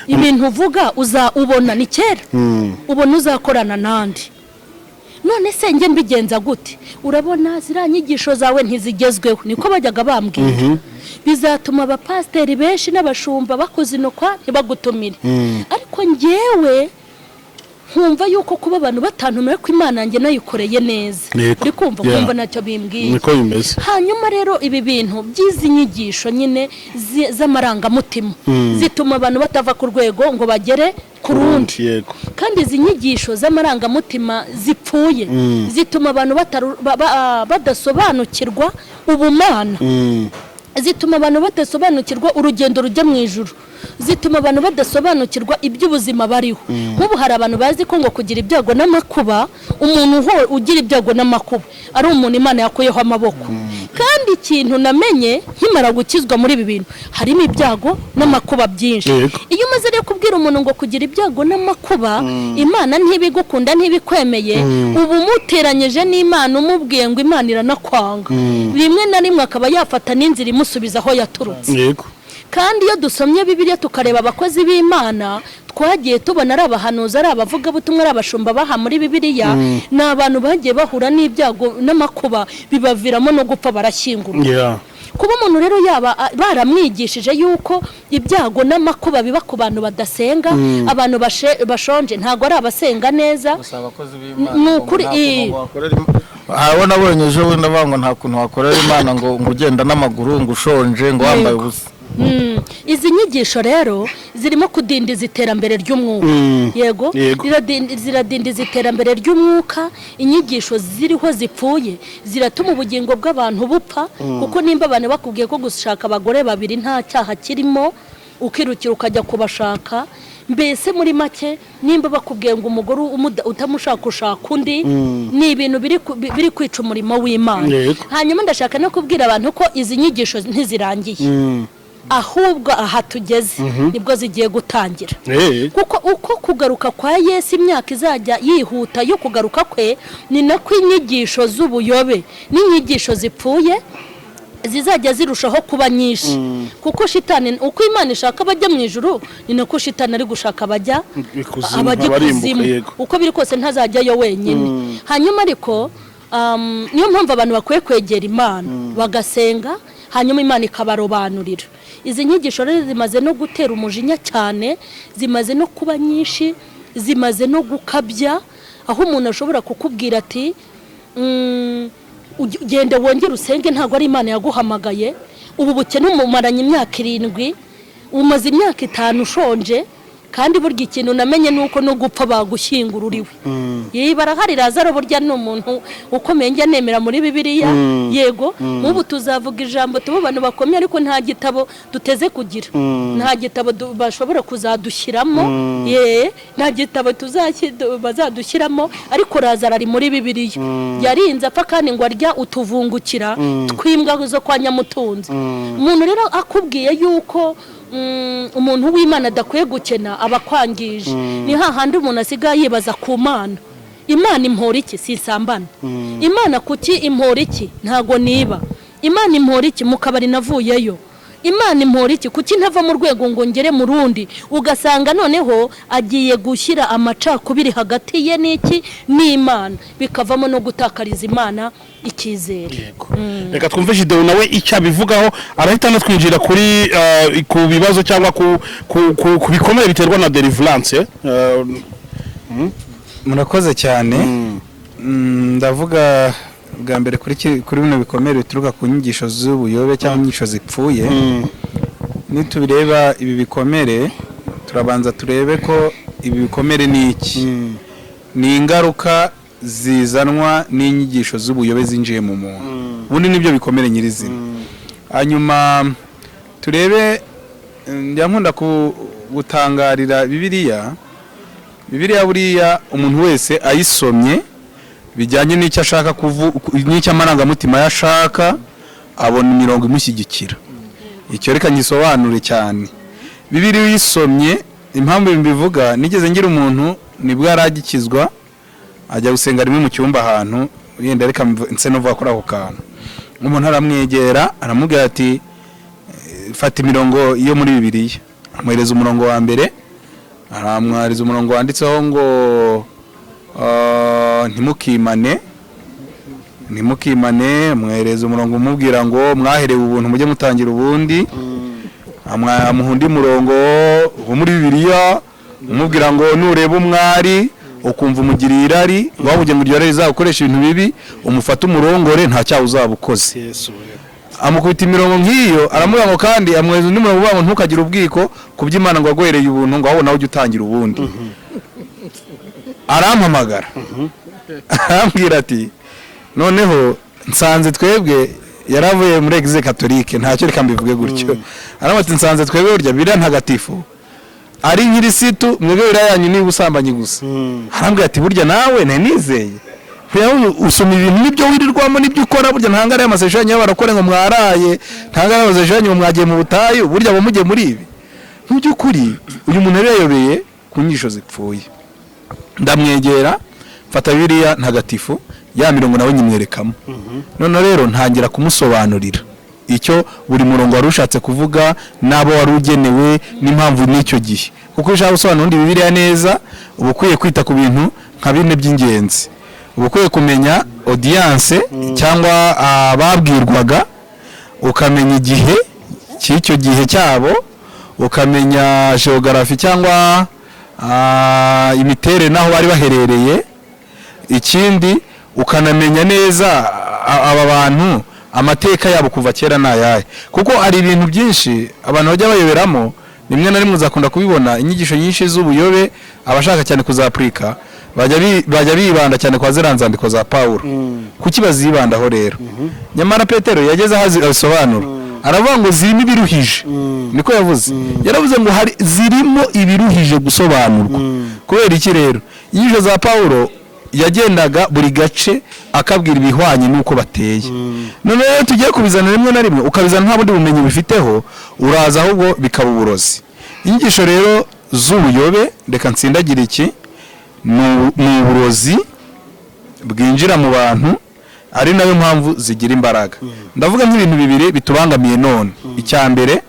ibintu uvuga ubona ni kera ubona uzakorana nande none se nge mbigenza gute urabona ziranyigisho zawe ntizigezweho niko bajyaga bambwira bizatuma abapasteri benshi n'abashumba bakuzinukwa ntibagutumire ariko ngewe nkumva yuko kuba abantu batantumira ko Imana yanjye nayikoreye neza uri kumva nacyo bimbwiye niko bimeze hanyuma rero ibi bintu by'izi nyigisho nyine z'amarangamutima zituma abantu batava ku rwego ngo bagere ku rundi kandi izi nyigisho z'amarangamutima zipfuye zituma abantu badasobanukirwa ubumana zituma abantu badasobanukirwa urugendo rujya mu ijuru zituma abantu badasobanukirwa iby'ubuzima bariho nk'ubu hari abantu bazi ko ngo kugira ibyago n'amakuba umuntu ugira ibyago n'amakuba ari umuntu Imana yakuyeho amaboko kandi ikintu namenye nkimara gukizwa muri ibi bintu harimo ibyago n'amakuba byinshi iyo umaze rero kubwira umuntu ngo kugira ibyago n'amakuba Imana ntibigukunda ntibikwemeye ubu muteranyije n'Imana umubwiye ngo Imana iranakwanga rimwe na rimwe akaba yafata n'inzira imusubiza aho yaturutse kandi iyo dusomye Bibiliya tukareba abakozi b'Imana twagiye tubona ari abahanuzi ari abavuga butumwa ari abashumba baha muri Bibiliya na abantu bagiye bahura n'ibyago n'amakuba bibaviramo no gupfa barashyingurwa kuba umuntu rero yaba baramwigishije yuko ibyago n'amakuba biba ku bantu badasenga abantu bashonje ntago ari abasenga neza n'ukuri abona abonye ejo wenda banga nta kuntu wakorera Imana ngo ugenda n'amaguru ngo ushonje ngo wambaye ubusa izi nyigisho rero zirimo kudindiza iterambere ry'umwuka yego ziradindiza iterambere ry'umwuka inyigisho ziriho zipfuye ziratuma ubugingo bw'abantu bupfa kuko nimba abantu bakubwiye ko gushaka abagore 2 nta cyaha kirimo ukirukira ukajya kubashaka mbese muri make nimba bakubwiye ngo umugore utamushaka ushaka undi ni ibintu biri kwica umurimo w'Imana hanyuma ndashaka no kubwira abantu ko izi nyigisho ntizirangiye ahubwo aha tugeze nibwo zigiye gutangira kuko uko kugaruka kwa Yesu imyaka izajya yihuta yo kugaruka kwe ni nako inyigisho z'ubuyobe n'inyigisho zipfuye zizajya zirushaho kuba nyinshi kuko shitani uko Imana ishaka bajya mu ijuru ni nako shitani ari gushaka abajya kuzimu uko biri kose ntazajyayo wenyine hanyuma ariko niyo mpamvu abantu bakwiye kwegera Imana bagasenga hanyuma Imana ikabarobanurira. Izi nyigisho rero zimaze no gutera umujinya cyane, zimaze no kuba nyinshi, zimaze no gukabya, aho umuntu ashobora kukubwira ati ugende wongere usenge, ntabwo ari Imana yaguhamagaye. Ubu bukene umumaranye imyaka 7, umaze imyaka 5 ushonje, kandi burya ikintu namenye nuko no gupfa bagushyingura uriwe. Barahari Lazaro burya ni umuntu ukomeye njya nemera muri Bibiliya. Yego mubu tuzavuga ijambo tubo bantu bakomeye, ariko nta gitabo duteze kugira, nta gitabo bashobora kuzadushyiramo, nta gitabo bazadushyiramo, ariko Lazaro ari muri Bibiliya. Yarinze apfa kandi ngo arya utuvungukira twimbwa zo kwa Nyamutunzi. Umuntu rero akubwiye yuko umuntu w'Imana adakwiye gukena abakwangije, ni hahandi umuntu asigaye yibaza ku Mana. Imana impora iki? Sisambana. Imana kuki impora iki? Ntago niba. Imana impora iki? Mu kabari navuyeyo. Imana impora iki? Kuki ntava mu rwego ngo ngere mu rundi? Ugasanga noneho agiye gushyira amacakubiri hagati ye n'iki n'Imana, bikavamo no gutakariza Imana ikizere. Reka twumve Gideon nawe icyo abivugaho, arahita natwinjira kuri ku bibazo cyangwa ku bikomere biterwa na deliverance. Murakoze cyane. Ndavuga bwa mbere kuri bino bikomere bituruka ku nyigisho z'ubuyobe cyangwa inyigisho zipfuye. Nitubireba ibi bikomere, turabanza turebe ko ibi bikomere ni iki. Ni ingaruka zizanwa n'inyigisho z'ubuyobe zinjiye mu muntu. Ubundi nibyo bikomere nyirizina. Hanyuma turebe, nkunda gutangarira Bibiliya buriya umuntu wese ayisomye bijyanye n'icyo ashaka n'icyo amarangamutima yashaka, abona imirongo imushyigikira. Icyo reka ngisobanure cyane. Bibiliya uyisomye, impamvu mbivuga, nigeze ngira umuntu nibwo yaragikizwa, ajya gusenga rimwe mu cyumba ahantu, yenda reka nse no vuga kuri ako kantu. Umuntu aramwegera aramubwira ati fata imirongo iyo muri Bibiliya. Amuhereza umurongo wa mbere, aramwariza umurongo wanditseho ngo ntimukimane, mwereza umurongo umubwira ngo mwaherewe ubuntu mujye mutangira ubundi. Amuha undi murongo wo muri Bibiliya umubwira ngo nureba umwari ukumva umugiriye irari, wabuge mu ryo reza ukoresha ibintu bibi, umufata umurongore nta cyaha uzabukoze. Amukubita imirongo nk'iyo, aramubwira ngo kandi amweza undi murongo uvuga ngo ntukagire ubwiko kuby'Imana ngo agwereye ubuntu, ngo aho nawe ujye utangira ubundi. Arampamagara arambwira ati noneho nsanze twebwe, yaravuye muri Eglise Catholique, ntacyo reka mbivuge gutyo. Aramubwira ati nsanze twebwe burya Bibiliya ntagatifu ari nyirisitu, mwebwe Bibiliya yanyu ni ubusambanyi gusa. Arambwira ati burya nawe nizeye usoma ibintu nibyo wirirwamo nibyo ukora, burya ntangara y'amasezerano y'abarakore ngo mwaraye, ntangara y'amasezerano ngo mwagiye mu butayu, burya bo mujye muri ibi. Mu by'ukuri uyu muntu yarayobeye ku nyigisho zipfuye. Ndamwegera, mfata Bibiliya ntagatifu, ya mirongo nawe nyimwerekamo. None rero ntangira kumusobanurira icyo buri murongo wari ushatse kuvuga, nabo wari ugenewe n'impamvu n'icyo gihe. Kuko ushaka gusobanura Bibiliya neza, uba ukwiye kwita ku bintu nka bine by'ingenzi. Uba ukwiye kumenya audience cyangwa ababwirwaga, ukamenya igihe cy'icyo gihe cyabo, ukamenya geography cyangwa imiterere naho bari baherereye. Ikindi ukanamenya neza aba bantu amateka yabo kuva kera nayahe, kuko ari ibintu byinshi abantu bajya bayoberamo. Rimwe na rimwe uzakunda kubibona inyigisho nyinshi z'ubuyobe, abashaka cyane kuzapurika bajya bibanda cyane kwa ziranzandiko za Paulo. Kuki bazibandaho rero? Nyamara Petero yageze asobanura, aravuga ngo zirimo ibiruhije. Niko yavuze. Yaravuze ngo hari zirimo ibiruhije gusobanurwa. Kubera iki rero? Inyigisho za Paulo yagendaga buri gace akabwira ibihwanye nuko bateye. None rero tugiye kubizana rimwe na rimwe, ukabizana nta bundi bumenyi bifiteho, uraza ahubwo bikaba uburozi. Inyigisho rero z'ubuyobe, reka nsindagira iki, ni uburozi bwinjira mu bantu, ari nayo mpamvu zigira imbaraga. Ndavuga nk'ibintu bibiri bitubangamiye none. Icya mbere,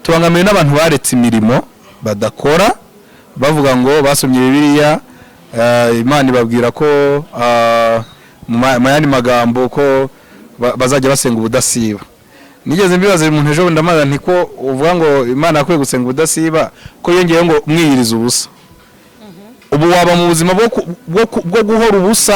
tubangamiye n'abantu baretse imirimo badakora, bavuga ngo basomye Bibiliya, Imana ibabwira ko mu yandi magambo ko bazajya basenga ubudasiba. Nigeze mbibaza umuntu ejo ndamaza nti ko uvuga ngo Imana yakwiye gusenga ubudasiba ko yongeyeho ngo mwiyiriza ubusa. Ubu waba mu buzima bwo guhora ubusa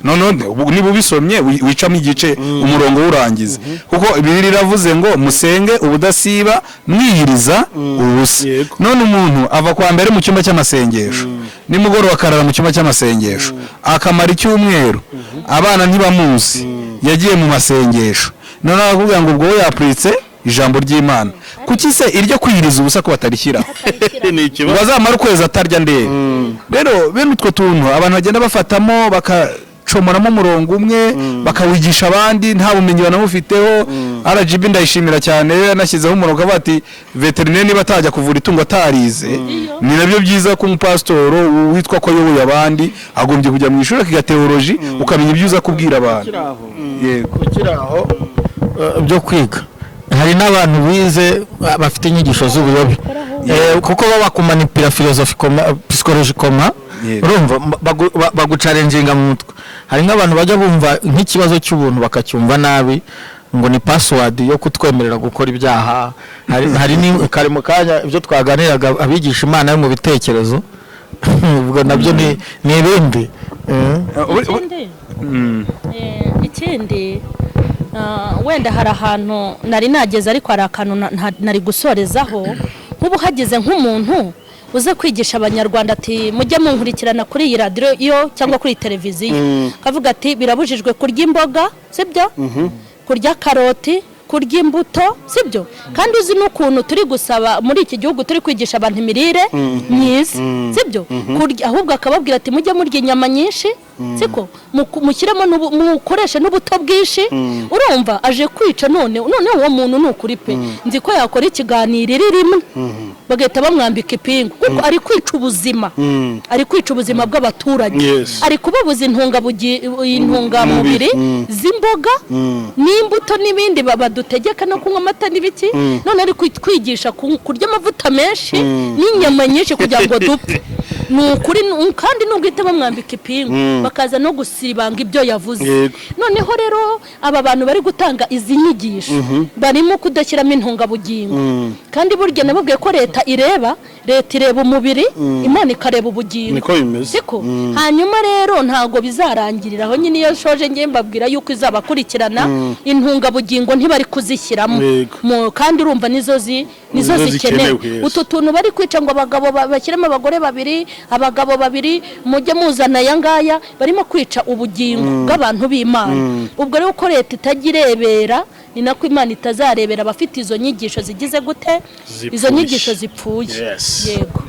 none niba ubisomye wicamo igice umurongo urangiza kuko Bibiliya iravuze ngo musenge ubudasiba mwiyiriza ubusa. None umuntu ava kwa mbere mu cyumba cy'amasengesho nimugoroba akarara mu cyumba cy'amasengesho akamara icyumweru abana ntibamuzi yagiye mu masengesho none akubwira ngo ubwo yapuritse ijambo ry'Imana kuki se iryo kwiyiriza ubusa ko batarishyira bazamara ukwezi atarya ndebe. Rero bene utwo tuntu abantu bagenda bafatamo comoramo umurongo umwe bakawigisha abandi nta bumenyi banamufiteho. RGB ndayishimira cyane yanashyizeho umurongo avuga ati veterineri niba atajya kuvura itungo atarize ni nabyo byiza ko umupasitoro witwa ko ayoboye abandi agombye kujya mu ishuri akiga teoloji ukamenya ibyo uza kubwira abantu. Yego ukiraho byo kwiga hari n'abantu bize bafite inyigisho z'ubuyobe kuko baba kumanipira psychologically urumva bagucarenjinga mu mutwe. Hari nk'abantu bajya bumva nk'ikibazo cy'ubuntu bakacyumva nabi ngo ni password yo kutwemerera gukora ibyaha. Hari ni kare mu kanya ibyo twaganiraga abigisha Imana yo mu bitekerezo ubwo nabyo ni ibindi ikindi wenda hari ahantu nari nageze ariko hari akantu nari gusorezaho nk'ubu hageze nk'umuntu uze kwigisha abanyarwanda ati mujye munkurikirana kuri iyi radio cyangwa kuri televiziyo kavuga ati birabujijwe kurya imboga sibyo kurya karoti kurya imbuto sibyo kandi uzi n'ukuntu turi gusaba muri iki gihugu turi kwigisha abantu imirire myiza sibyo kurya ahubwo akababwira ati mujye murya inyama nyinshi siko mushyiramo mukoreshe n'ubuto bwinshi urumva aje kwica none uwo muntu n'ukuri pe nzi ko yakora ikiganiro rimwe bagahita bamwambika ipingu kuko ari kwica ubuzima bw'abaturage ari kubabuza intungamubiri z'imboga n'imbuto n'ibindi badutegeka no kunywa amata n'ibiki none ari kwigisha kurya amavuta menshi n'inyama nyinshi kugira ngo dupfe n'ukuri kandi n'ubwite bamwambika ipingu bakaza no gusibanga ibyo yavuze. Noneho rero aba bantu bari gutanga izi nyigisho barimo kudashyiramo intungabugingo kandi burya nababwiye ko leta ireba umubiri Imana ikareba ubugingo niko bimeze siko hanyuma rero ntago bizarangirira aho nyine iyo shoje ngiye mbabwira yuko izabakurikirana intungabugingo ntibari kuzishyiramo kandi urumva nizo zikenewe. Utu tuntu bari kwica ngo abagabo bashyiramo abagabo babiri mujye muzana aya ngaya barimo kwica ubugingo bw'abantu b'Imana. Ubwo rero ko leta itagirebera ni nako Imana itazarebera abafite izo nyigisho zigize gute izo nyigisho zipfuye. Yego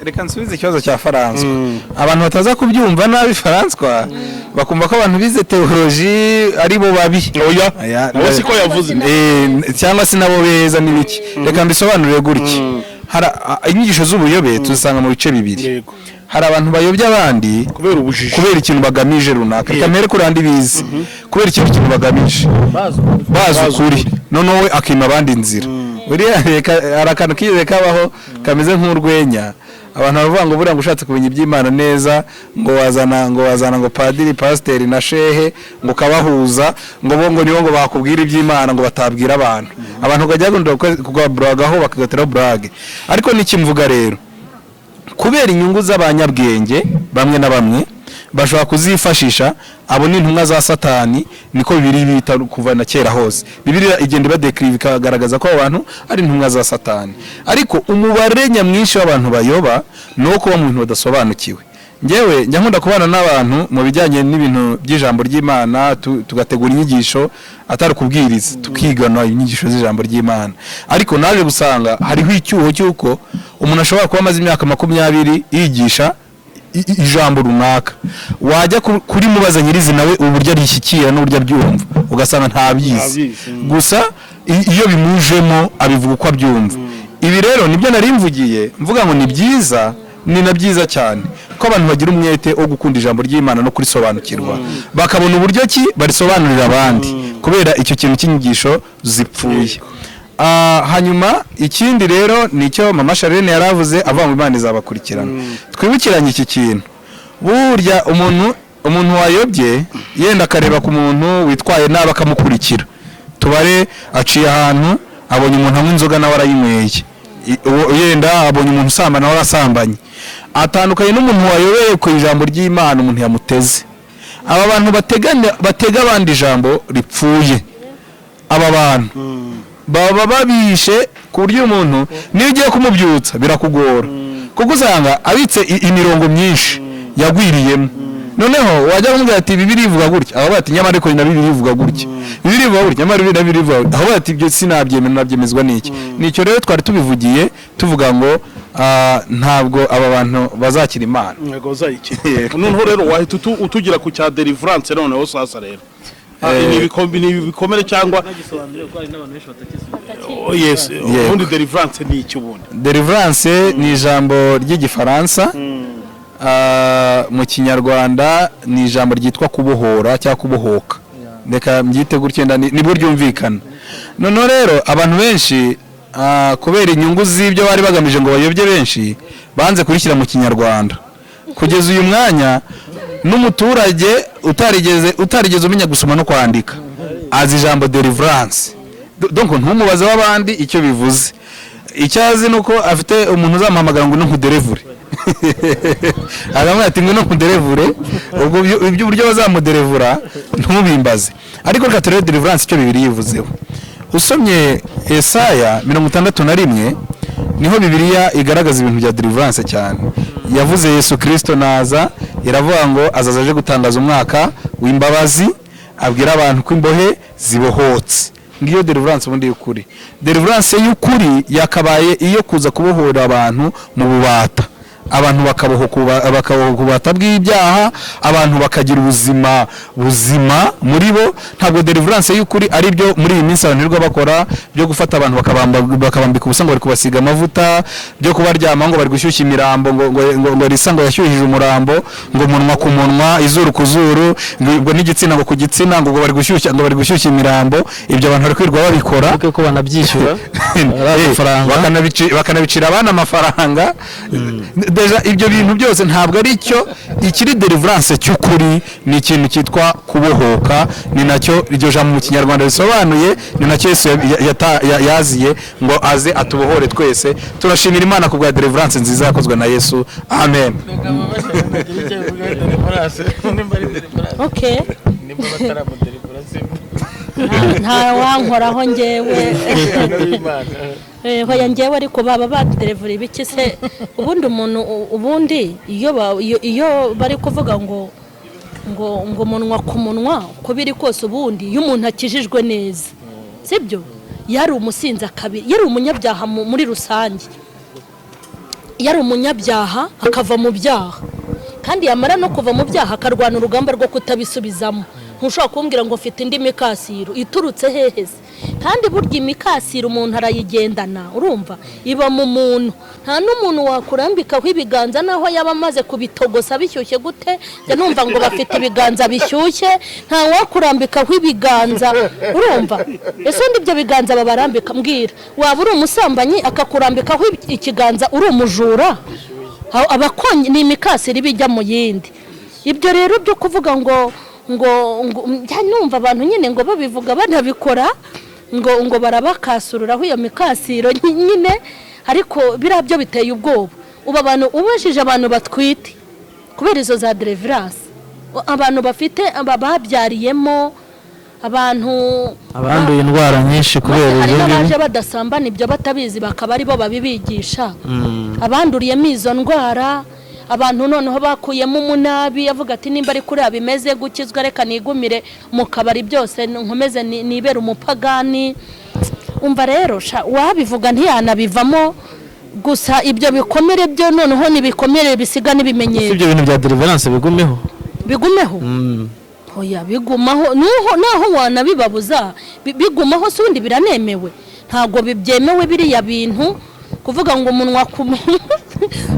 reka nsubize ikibazo cya Faranswa abantu bataza kubyumva nabi Faranswa bakumva ko abantu bize teoloji ari bo babi nawe siko yavuze cyangwa se nabo beza n'ibiki reka mbisobanurire gutya hari inyigisho z'ubuyobe tuzisanga mu bice bibiri. Hari abantu bayobya abandi kubera ikintu bagamije runaka reka mbere kuri andi bize kubera ikintu bagamije bazi ukuri none we akima abandi inzira buriya hari akantu kigeze kabaho kameze nk'urwenya abantu baravuga ngo buriya ngo ushatse kumenya iby'Imana neza ngo wazana ngo padiri pasiteri na shehe ngo kabahuza ngo bongo nibo ngo bakubwira iby'Imana ngo batabwira abantu bajya kugwa bragaho bakagatera brage ariko nikimvuga rero kubera inyungu z'abanyabwenge bamwe na bamwe bashobora kuzifashisha abo ni intumwa za Satani niko Bibiliya bita kuva na kera hose. Bibiliya igenda ibadekrive ikagaragaza ko abantu ari intumwa za Satani ariko umubare nyamwinshi w'abantu bayoba no kuba mu bintu badasobanukiwe. Ngewe njya nkunda kubana n'abantu mu bijyanye n'ibintu by'ijambo ry'Imana tugategura inyigisho atari kubwiriza tukigana inyigisho z'ijambo ry'Imana ariko naje gusanga hariho icyuho cyuko umuntu ashobora kuba amaze imyaka 20 yigisha ijambo runaka wajya kuri mubaza nyirizi nawe uburyo arishyikira n'uburyo abyumva ugasanga ntabyizi gusa iyo bimujemo abivuga uko abyumva. Ibi rero nibyo nari mvugiye mvuga ngo ni byiza ni na byiza cyane ko abantu bagira umwete wo gukunda ijambo ry'Imana no kurisobanukirwa bakabona uburyo ki barisobanurira abandi kubera icyo kintu cy'inyigisho zipfuye. Hanyuma ikindi rero nicyo mama Charlene yaravuze avuga ngo Imana izabakurikirana. Twibukiranye iki kintu burya umuntu wayobye yenda akareba ku muntu witwaye nabi akamukurikira, tubare aciye ahantu abonye umuntu anywa inzoga nawe arayinyweye, yenda abonye umuntu usambana nawe arasambanye, atandukanye n'umuntu wayobeye ku ijambo ry'Imana umuntu yamuteze. Aba bantu batega abandi ijambo ripfuye, aba bantu baba babishe ku buryo umuntu niyo ugiye kumubyutsa birakugora, kuko usanga abitse imirongo myinshi yagwiriyemo. Noneho wajya kumubwira ati Bibiliya ivuga gutya, aho bati nyamara ariko na Bibiliya ivuga gutya, Bibiliya ivuga gutya nyamara Bibiliya ivuga gutya, aho bati ibyo sinabyemera, nabyemezwa n'iki. Nicyo rero twari tubivugiye tuvuga ngo ntabwo aba bantu bazakira Imana. Yego bazayikira. Noneho rero wahita utugira ku cya deliverance noneho sasa rero. Ni ibikomere cyangwa yes, ubundi deliverance ni iki ubundi? Deliverance ni ijambo ry'igifaransa, mu kinyarwanda ni ijambo ryitwa kubohora cyangwa kubohoka, reka mbyite gutyo nibwo ryumvikana. Noneho rero abantu benshi kubera inyungu z'ibyo bari bagamije ngo bayobye benshi banze kurishyira mu kinyarwanda. Kugeza uyu mwanya n'umuturage utarigeze umenya gusoma no kwandika azi ijambo deliverance, donc ntumubaze w'abandi icyo bivuze. Icyazi nuko afite umuntu uzamuhamagara ngo nkuderevure agamwe ati ngo nkuderevure, ubwo ibyo buryo bazamuderevura ntubimbaze. Ariko reka turebe deliverance icyo Bibiliya yivuzeho. Usomye Yesaya 61 niho Bibiliya igaragaza ibintu bya deliverance cyane. Yavuze Yesu Kristo naza, iravuga ngo azaza aje gutangaza umwaka w'imbabazi, abwira abantu ko imbohe zibohotse. Ngiyo deliverance ubundi y'ukuri. Deliverance y'ukuri yakabaye iyo kuza kubohora abantu mu bubata, abantu bakabohoka bw'ibyaha, abantu bakagira ubuzima muri bo. Ntabwo deliverance y'ukuri ari byo muri iyi minsi abantu nirwo bakora byo gufata abantu bakabambika ubusa ngo bari kubasiga amavuta, byo kubaryama ngo bari gushyushya imirambo ngo risa ngo yashyuhije umurambo, ngo munwa ku munwa, izuru ku zuru, ngo n'igitsina ngo ku gitsina, ngo bari gushyushya imirambo. Ibyo abantu bari kwirwa babikora kuko banabyishyura bakanabicira abana amafaranga. Deja ibyo bintu byose ntabwo ari cyo ikiri deliverance cy'ukuri, ni ikintu cyitwa kubohoka. Ni nacyo iryo jambo mu kinyarwanda risobanuye, ni nacyo Yesu yaziye ngo aze atubohore twese. Turashimira Imana ku bwa deliverance nziza yakozwe na Yesu. Amen. Okay. Nta wankoraho njyewe hoya njyewe, ariko baba baderevura ibiki se ubundi umuntu ubundi iyo bari kuvuga ngo munwa ku munwa ko biri kose, ubundi iyo umuntu akijijwe neza sibyo, yari umusinzi akabiri, yari umunyabyaha muri rusange, yari umunyabyaha akava mu byaha, kandi yamara no kuva mu byaha akarwana urugamba rwo kutabisubizamo. Ntushobora kumbwira ngo mfite indi mikasiro iturutse heheze, kandi burya imikasiro umuntu arayigendana, urumva iba mu muntu. Nta n'umuntu wakurambikaho ibiganza naho yaba amaze kubitogosa bishyushye gute, njya numva ngo bafite ibiganza bishyushye, nta wakurambikaho ibiganza, urumva. Ese undi ibyo biganza babarambika, mbwira waba uri umusambanyi akakurambikaho ikiganza uri umujura? Abakonyi ni imikasiro ibijya mu yindi. Ibyo rero byo kuvuga ngo numva abantu nyine ngo babivuga banabikora ngo barabakasururaho iyo mikasiro nyine, ariko biriya byo biteye ubwoba. Ubu abantu ubashije abantu batwite kubera izo za deliverance, abantu bafite babyariyemo, abantu abanduye indwara nyinshi kubera ibyo baje badasambana ibyo batabizi bakaba ari bo babibigisha, abanduriyemo izo ndwara. Abantu noneho bakuyemo umunabi avuga ati nimba ari kuri abimeze gukizwa reka nigumire mu kabari byose nkomeze nibera umupagani. Umva rero wabivuga ntiyanabivamo, gusa ibyo bikomere byo noneho nibikomere bisiga nibimenyero. Ibyo bintu bya deliverance bigumeho hoya bigumaho, naho wanabibabuza bigumaho, se undi biranemewe? Ntabwo bibyemewe biriya bintu kuvuga ngo umunwa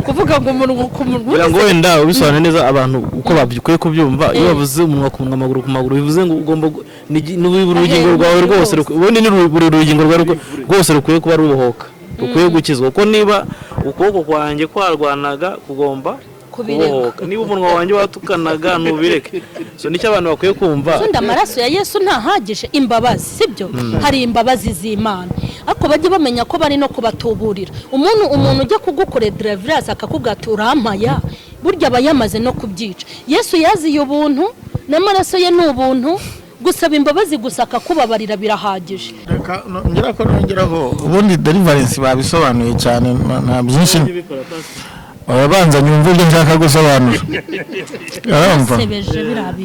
kuvuga ngo umunwa ku munwa. Ngo wenda ubisobanura neza abantu uko babikwiye kubyumva. Iyo bavuze umunwa ku munwa, amaguru ku maguru, bivuze ngo ugomba n'urugingo rwawe rwose, ubundi ni buri rugingo rwawe rwose rukwiye kuba rubohoka, rukwiye gukizwa. Kuko niba ukuboko kwanjye kwarwanaga kugomba kubireka. niba umunwa wanjye watukanaga ntubireke. So nicyo abantu bakwiye kumva. Kandi amaraso ya Yesu ntahagije imbabazi, sibyo? Hari imbabazi z'Imana. Ariko bajye bamenya ko bari no kubatuburira. Umuntu ujya kugukorera deliverance akakugatura amaya, burya aba yamaze no kubyica. Yesu yaziye ubuntu n'amaraso ye ni ubuntu, gusaba imbabazi gusa akakubabarira birahagije. Reka nongera ko nongeraho ubundi deliverance babisobanuye cyane nta byinshi. Abanza nyumva ibyo nshaka gusobanura. Urumva? Sebeje birabi.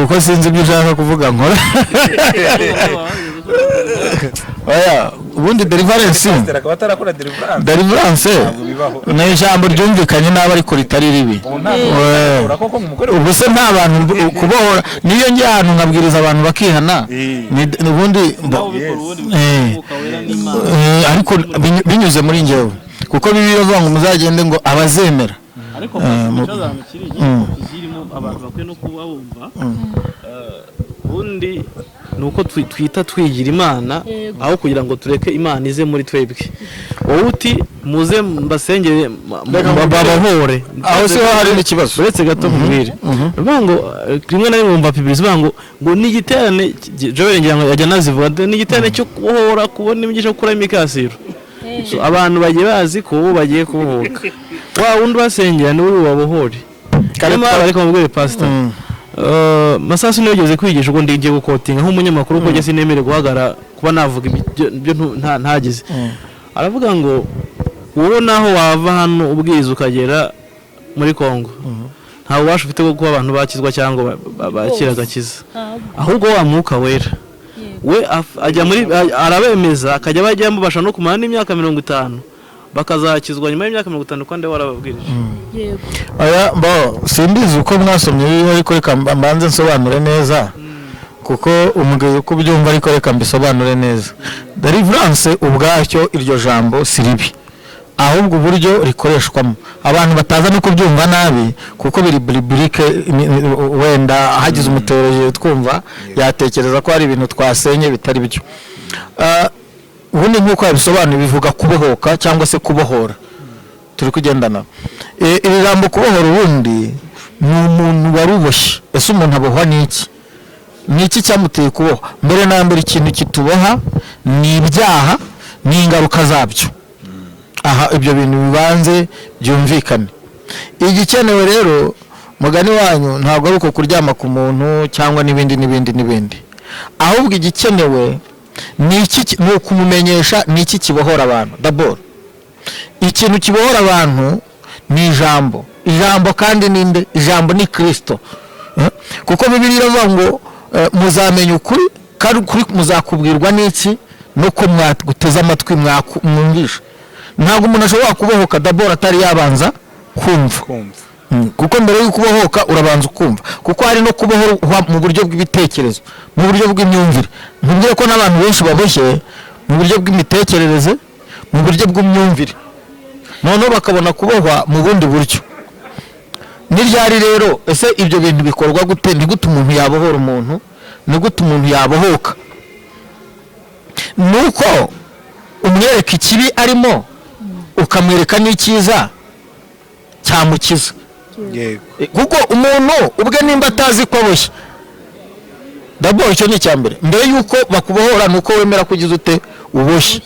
Uko sinzi ibyo ushaka kuvuga nkora. Oya, ubundi deliverance ni ijambo ryumvikanye n'aba ariko ritari ribi. Ubwo se nta bantu kubohora niyo njye ahantu nkabwiriza abantu bakihana ubundi ariko binyuze muri njyewe kuko bibiliya ivuga ngo muzagende ngo abazemera ariko cyazana kirimo abantu bakwiye no kubabumva ubundi nuko twita twigira Imana aho kugira ngo tureke Imana ize muri twebwe. Wowe uti muze mbasengere babahore aho se hari n'ikibazo uretse gato mubwire bivuga ngo rimwe na rimwe umva publicity bivuga ngo ni igiterane Joel ngira ngo yajya nazivuga ni igiterane cyo kubohora kubona imigisha kuri imikasiro. So abantu bagiye bazi ko ubu bagiye kubohoka wa wundi basengera ni uri wabohore karema ariko mubwire pastor Masasu niyo yageze kwigisha ubwo ndigiye gukotinga nk'umunyamakuru ko gese nemere guhagara kuba navuga ibyo ntagize. Aravuga ngo wowe naho wava hano ubwiza ukagera muri Kongo nta ubasha ufite bwo kuba abantu bakizwa cyangwa bakira gakiza, ahubwo wa mwuka wera we ajya muri arabemeza akajya bajyamo basha no kumara n'imyaka 50 bakazakizwa nyuma y'imyaka 50 kandi warababwirije. Yego. Aya simbizi uko mwasomye ariko reka mbanze nsobanure neza kuko umugabo uko byumva ariko reka mbisobanure neza. Deliverance ubwacyo iryo jambo siribi ahubwo uburyo rikoreshwamo abantu bataza no kubyumva nabi kuko biri biblique wenda hagize umuteoloji twumva yatekereza ko hari ibintu twasenye bitari byo. Ubundi nk'uko yabisobanuye bivuga kubohoka cyangwa se kubohora turi kugendana. Iri jambo kubohora ubundi ni umuntu waruboshye. Ese umuntu abohwa n'iki? Niki cyamuteye kuboha? Mbere na mbere ikintu kituboha ni ibyaha n'ingaruka zabyo. Aha ibyo bintu bibanze byumvikane. Igikenewe rero mugani wanyu ntabwo ari uko kuryama ku muntu cyangwa n'ibindi. Ahubwo igikenewe ni iki no kumumenyesha ni iki kibohora abantu. D'abord ikintu kibohora abantu ni ijambo kandi ninde? Ijambo ni Kristo. Kuko Bibiliya iravuga ngo muzamenya ukuri kandi ukuri muzakubwirwa n'iki nuko mwaguteza amatwi mwumvisha. Ntabwo umuntu ashobora kubohoka d'abord atari yabanza kumva. Kuko mbere yo kubohoka urabanza ukumva kuko hari no kubohora mu buryo bw'ibitekerezo mu buryo bw'imyumvire. Ntubwire ko n'abantu benshi baboshye mu buryo bw'imitekerereze mu buryo bw'imyumvire noneho bakabona kubohwa mu bundi buryo. Niryari rero ese ibyo bintu bikorwa gute? Ni gute umuntu yabohora umuntu? Ni gute umuntu yabohoka? Nuko umwereka ikibi arimo ukamwereka n'icyiza cyamukiza. Kuko umuntu ubwe nimba atazi ko aboshye d'abord icyo ni cyambere mbere yuko bakubohora nuko wemera kugize ute uboshye.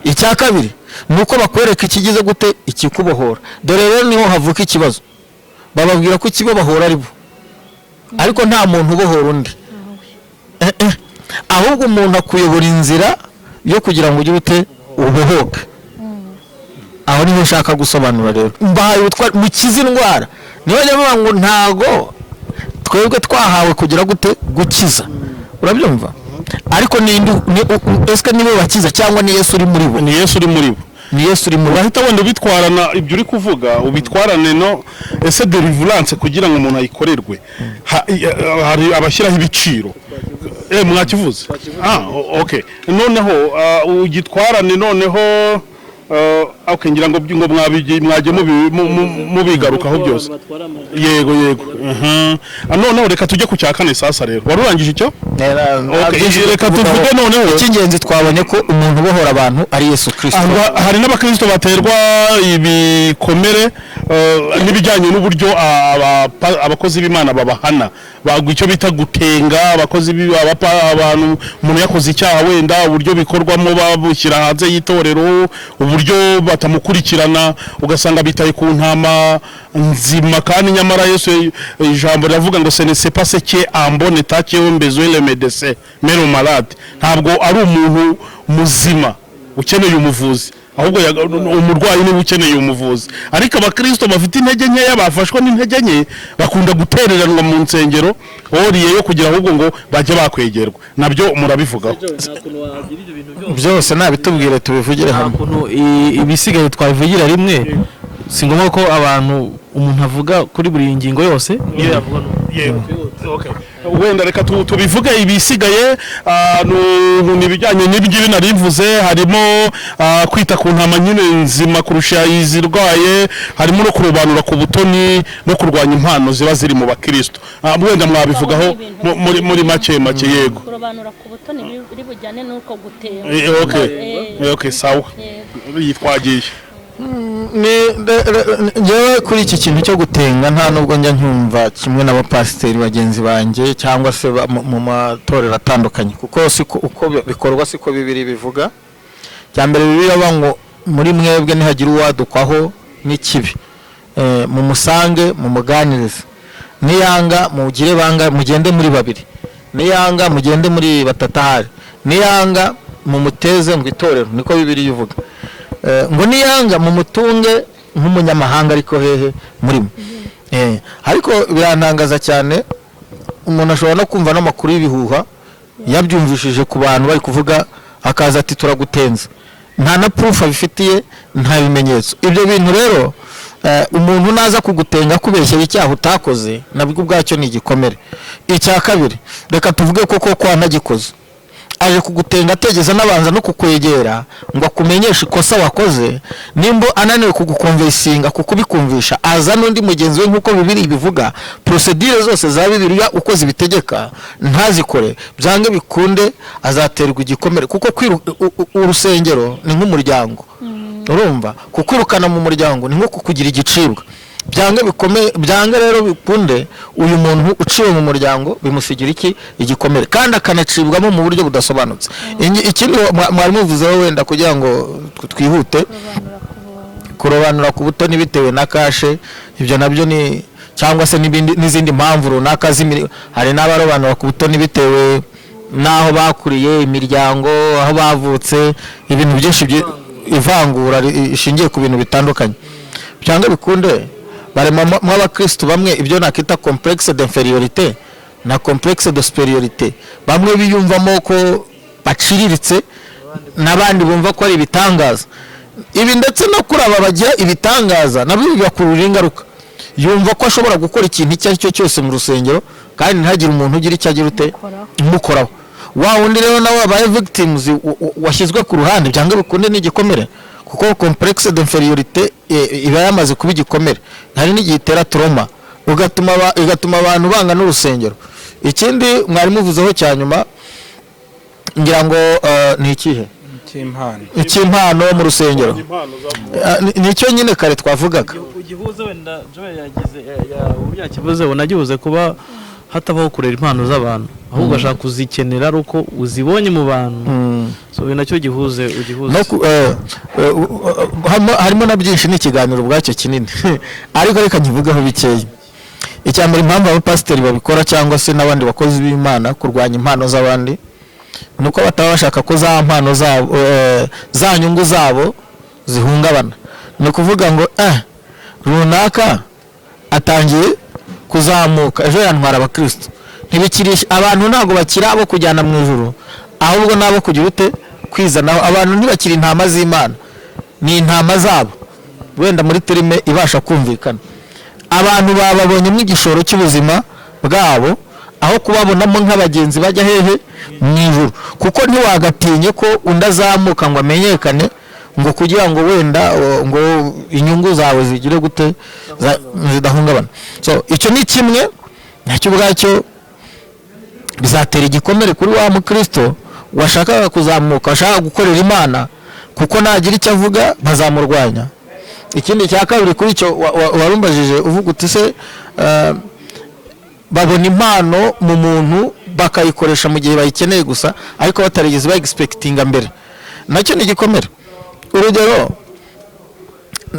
Icya kabiri nuko bakwereka ikigize gute ikikubohora. Dore rero niho havuka ikibazo. Bababwira ko ikibohora ari bo ariko nta muntu ubohora undi. Ahubwo umuntu akuyobora inzira yo kugira ngo ugire ute ubohoke. Aho niho ushaka gusobanura rero mbaye utwa mukiza indwara niba yavuga ngo ntago twebwe twahawe kugira gute gukiza. Urabyumva? Ariko eske niwe bakiza cyangwa ni Yesu uri muri bo? Ni Yesu uri muri bo. Ni Yesu uri muri bo. Bahita wenda bitwarana ibyo uri kuvuga ubitwarane no ese deliverance kugira ngo umuntu ayikorerwe hari abashyiraho ibiciro. Mwakivuze? Okay. Noneho ugitwarane noneho okay, ngira ngo mwaje mubigarukaho byose. Yego noneho reka tujye ku cya kane sasa rero warurangije icyo reka tuvuge noneho icy'ingenzi twabonye ko umuntu ubohora abantu ari Yesu Kristo. Hari n'abakristo baterwa ibikomere n'ibijyanye n'uburyo abakozi b'Imana babahana bagwa icyo bita gutenga abakozi abantu umuntu yakoze icyaha wenda uburyo bikorwamo babushyira hanze y'itorero uburyo batamukurikirana ugasanga bitaye ku ntama nzima kandi nyamara Yesu ijambo riravuga ngo ce n'est pas ce qui est en bonne état qui ont besoin le médecin mais le malade. Ntabwo ari umuntu muzima ukeneye umuvuzi ahubwo umurwayi niwe ukeneye umuvuzi. Ariko abakristo bafite intege nkeya bafashwa n'intege nke bakunda gutereranwa mu nsengero oriyeyo kugira ahubwo ngo bajye bakwegerwa nabyo murabivugaho byose nabitubwire tubivugire hamwe. Ibisigaye twabivugira rimwe si ngombwa ko abantu umuntu avuga kuri buri ngingo yose iyo yavuga wenda reka tubivuge ibisigaye n'ibijyanye n'ibyo narivuze harimo kwita ku ntama nyine nzima kurusha izirwaye harimo no kurobanura ku butoni no kurwanya impano ziba ziri mu bakristo wenda mwabivugaho muri make yego kurobanura ku butoni biri bujyane n'uko gutenga okay sawa yitwagiye njyewe kuri iki kintu cyo gutenga nta nubwo njya nkumva kimwe n'abapasiteri bagenzi banjye cyangwa se mu matorero atandukanye kuko uko bikorwa siko Bibiri bivuga. Cya mbere Bibiri avuga ngo muri mwebwe nihagira uwadukwaho n'ikibi mumusange mumuganirize niyanga mugire banga mugende muri babiri niyanga mugende muri batatahari niyanga mumuteze ngo itorero niko Bibiri ivuga ngo niyanga mumutunge nk'umunyamahanga ariko hehe murimo. Ariko birantangaza cyane umuntu ashobora no kumva n'amakuru y'ibihuha yabyumvishije ku bantu bari kuvuga akaza ati turagutenza nta na proof abifitiye nta bimenyetso. Ibyo bintu rero umuntu naza kugutenga kubeshya icyaha utakoze nabwo ubwacyo ni igikomere. Icya kabiri reka tuvuge koko ko anagikoze aje kugutenga ategeza nabanza no kukwegera ngo akumenyeshe ikosa wakoze nimbo ananiwe kugukonversinga kukubikumvisha aza n'undi mugenzi we nkuko Bibiri bivuga procedure zose za Bibiliya uko zibitegeka ntazikore byange bikunde azaterwa igikomere kuko urusengero ni nk'umuryango urumva kukwirukana mu muryango ni nko kukugira igicibwa byange rero bikunde uyu muntu uciwe mu muryango bimusigira igikomere kandi akanacibwamo mu buryo budasobanutse. Ikindi mwari muvuzeho wenda kugira ngo twihute kurobanura ku butoni bitewe na kashe ibyo nabyo ni cyangwa se n'izindi mpamvu runaka hari n'abarobanura ku butoni bitewe n'aho bakuriye imiryango aho bavutse ibintu byinshi ivangura ishingiye ku bintu bitandukanye. Byange bikunde mu abakristo bamwe ibyo nakita complexe d'infériorité na complexe de supériorité bamwe biyumvamo ko baciriritse nabandi bumva ko ari ibitangaza ibi ndetse no kuraba bagira ibitangaza nabyo bigakurura ingaruka yumva ko ashobora gukora ikintu icyo ari cyo cyose mu rusengero kandi ntagire umuntu ugira icyo agira ute umukoraho wa wundi rero nawe abaye victims washyizwe ku ruhande byanga bikunde n'igikomere kuko complexe d'infériorité iba yamaze kuba igikomere hari n'igihe itera trauma igatuma abantu banga n'urusengero. Ikindi mwari muvuzeho cya nyuma ngira ngo ni ikihe icy'impano mu rusengero nicyo nyine kare twavugaga ugihuze wenda Joel yakivuze unagihuze kuba hatabaho kurera impano z'abantu ahubwo ashaka kuzikenera ari uko uzibonye mu bantu so nacyo gihuze harimo na byinshi n'ikiganiro ubwacyo kinini ariko reka nkivugaho bikeya. Icyambere impamvu abapasiteri babikora cyangwa se n'abandi bakozi b'Imana kurwanya impano z'abandi nuko bataba bashaka ko za mpano zabo za nyungu zabo zihungabana. Ni kuvuga ngo runaka atangiye kuzamuka ejo yantwara abakristo ntibikirisha abantu ntago bakira abo kujyana mu ijuru ahubwo nabo kugira ute kwizanaho. Abantu ntibakira intama z'Imana ni intama zabo wenda muri terime ibasha kumvikana. Abantu bababonyemo igishoro cy'ubuzima bwabo aho kubabonamo nk'abagenzi bajya hehe mu ijuru kuko ntiwagatinye ko undazamuka ngo amenyekane ngo kugira ngo wenda ngo inyungu zawe zigire gute zidahungabana. So icyo ni kimwe nacyo ubwacyo bizatera igikomere kuri wa mukristo washakaga kuzamuka, washaka gukorera Imana, kuko nagira icyo avuga bazamurwanya. Ikindi cya kabiri kuri icyo warumbajije uvuga uti se babona impano mu muntu bakayikoresha mu gihe bayikeneye gusa ariko batarigeze ba-expectinga mbere, nacyo ni igikomere. Urugero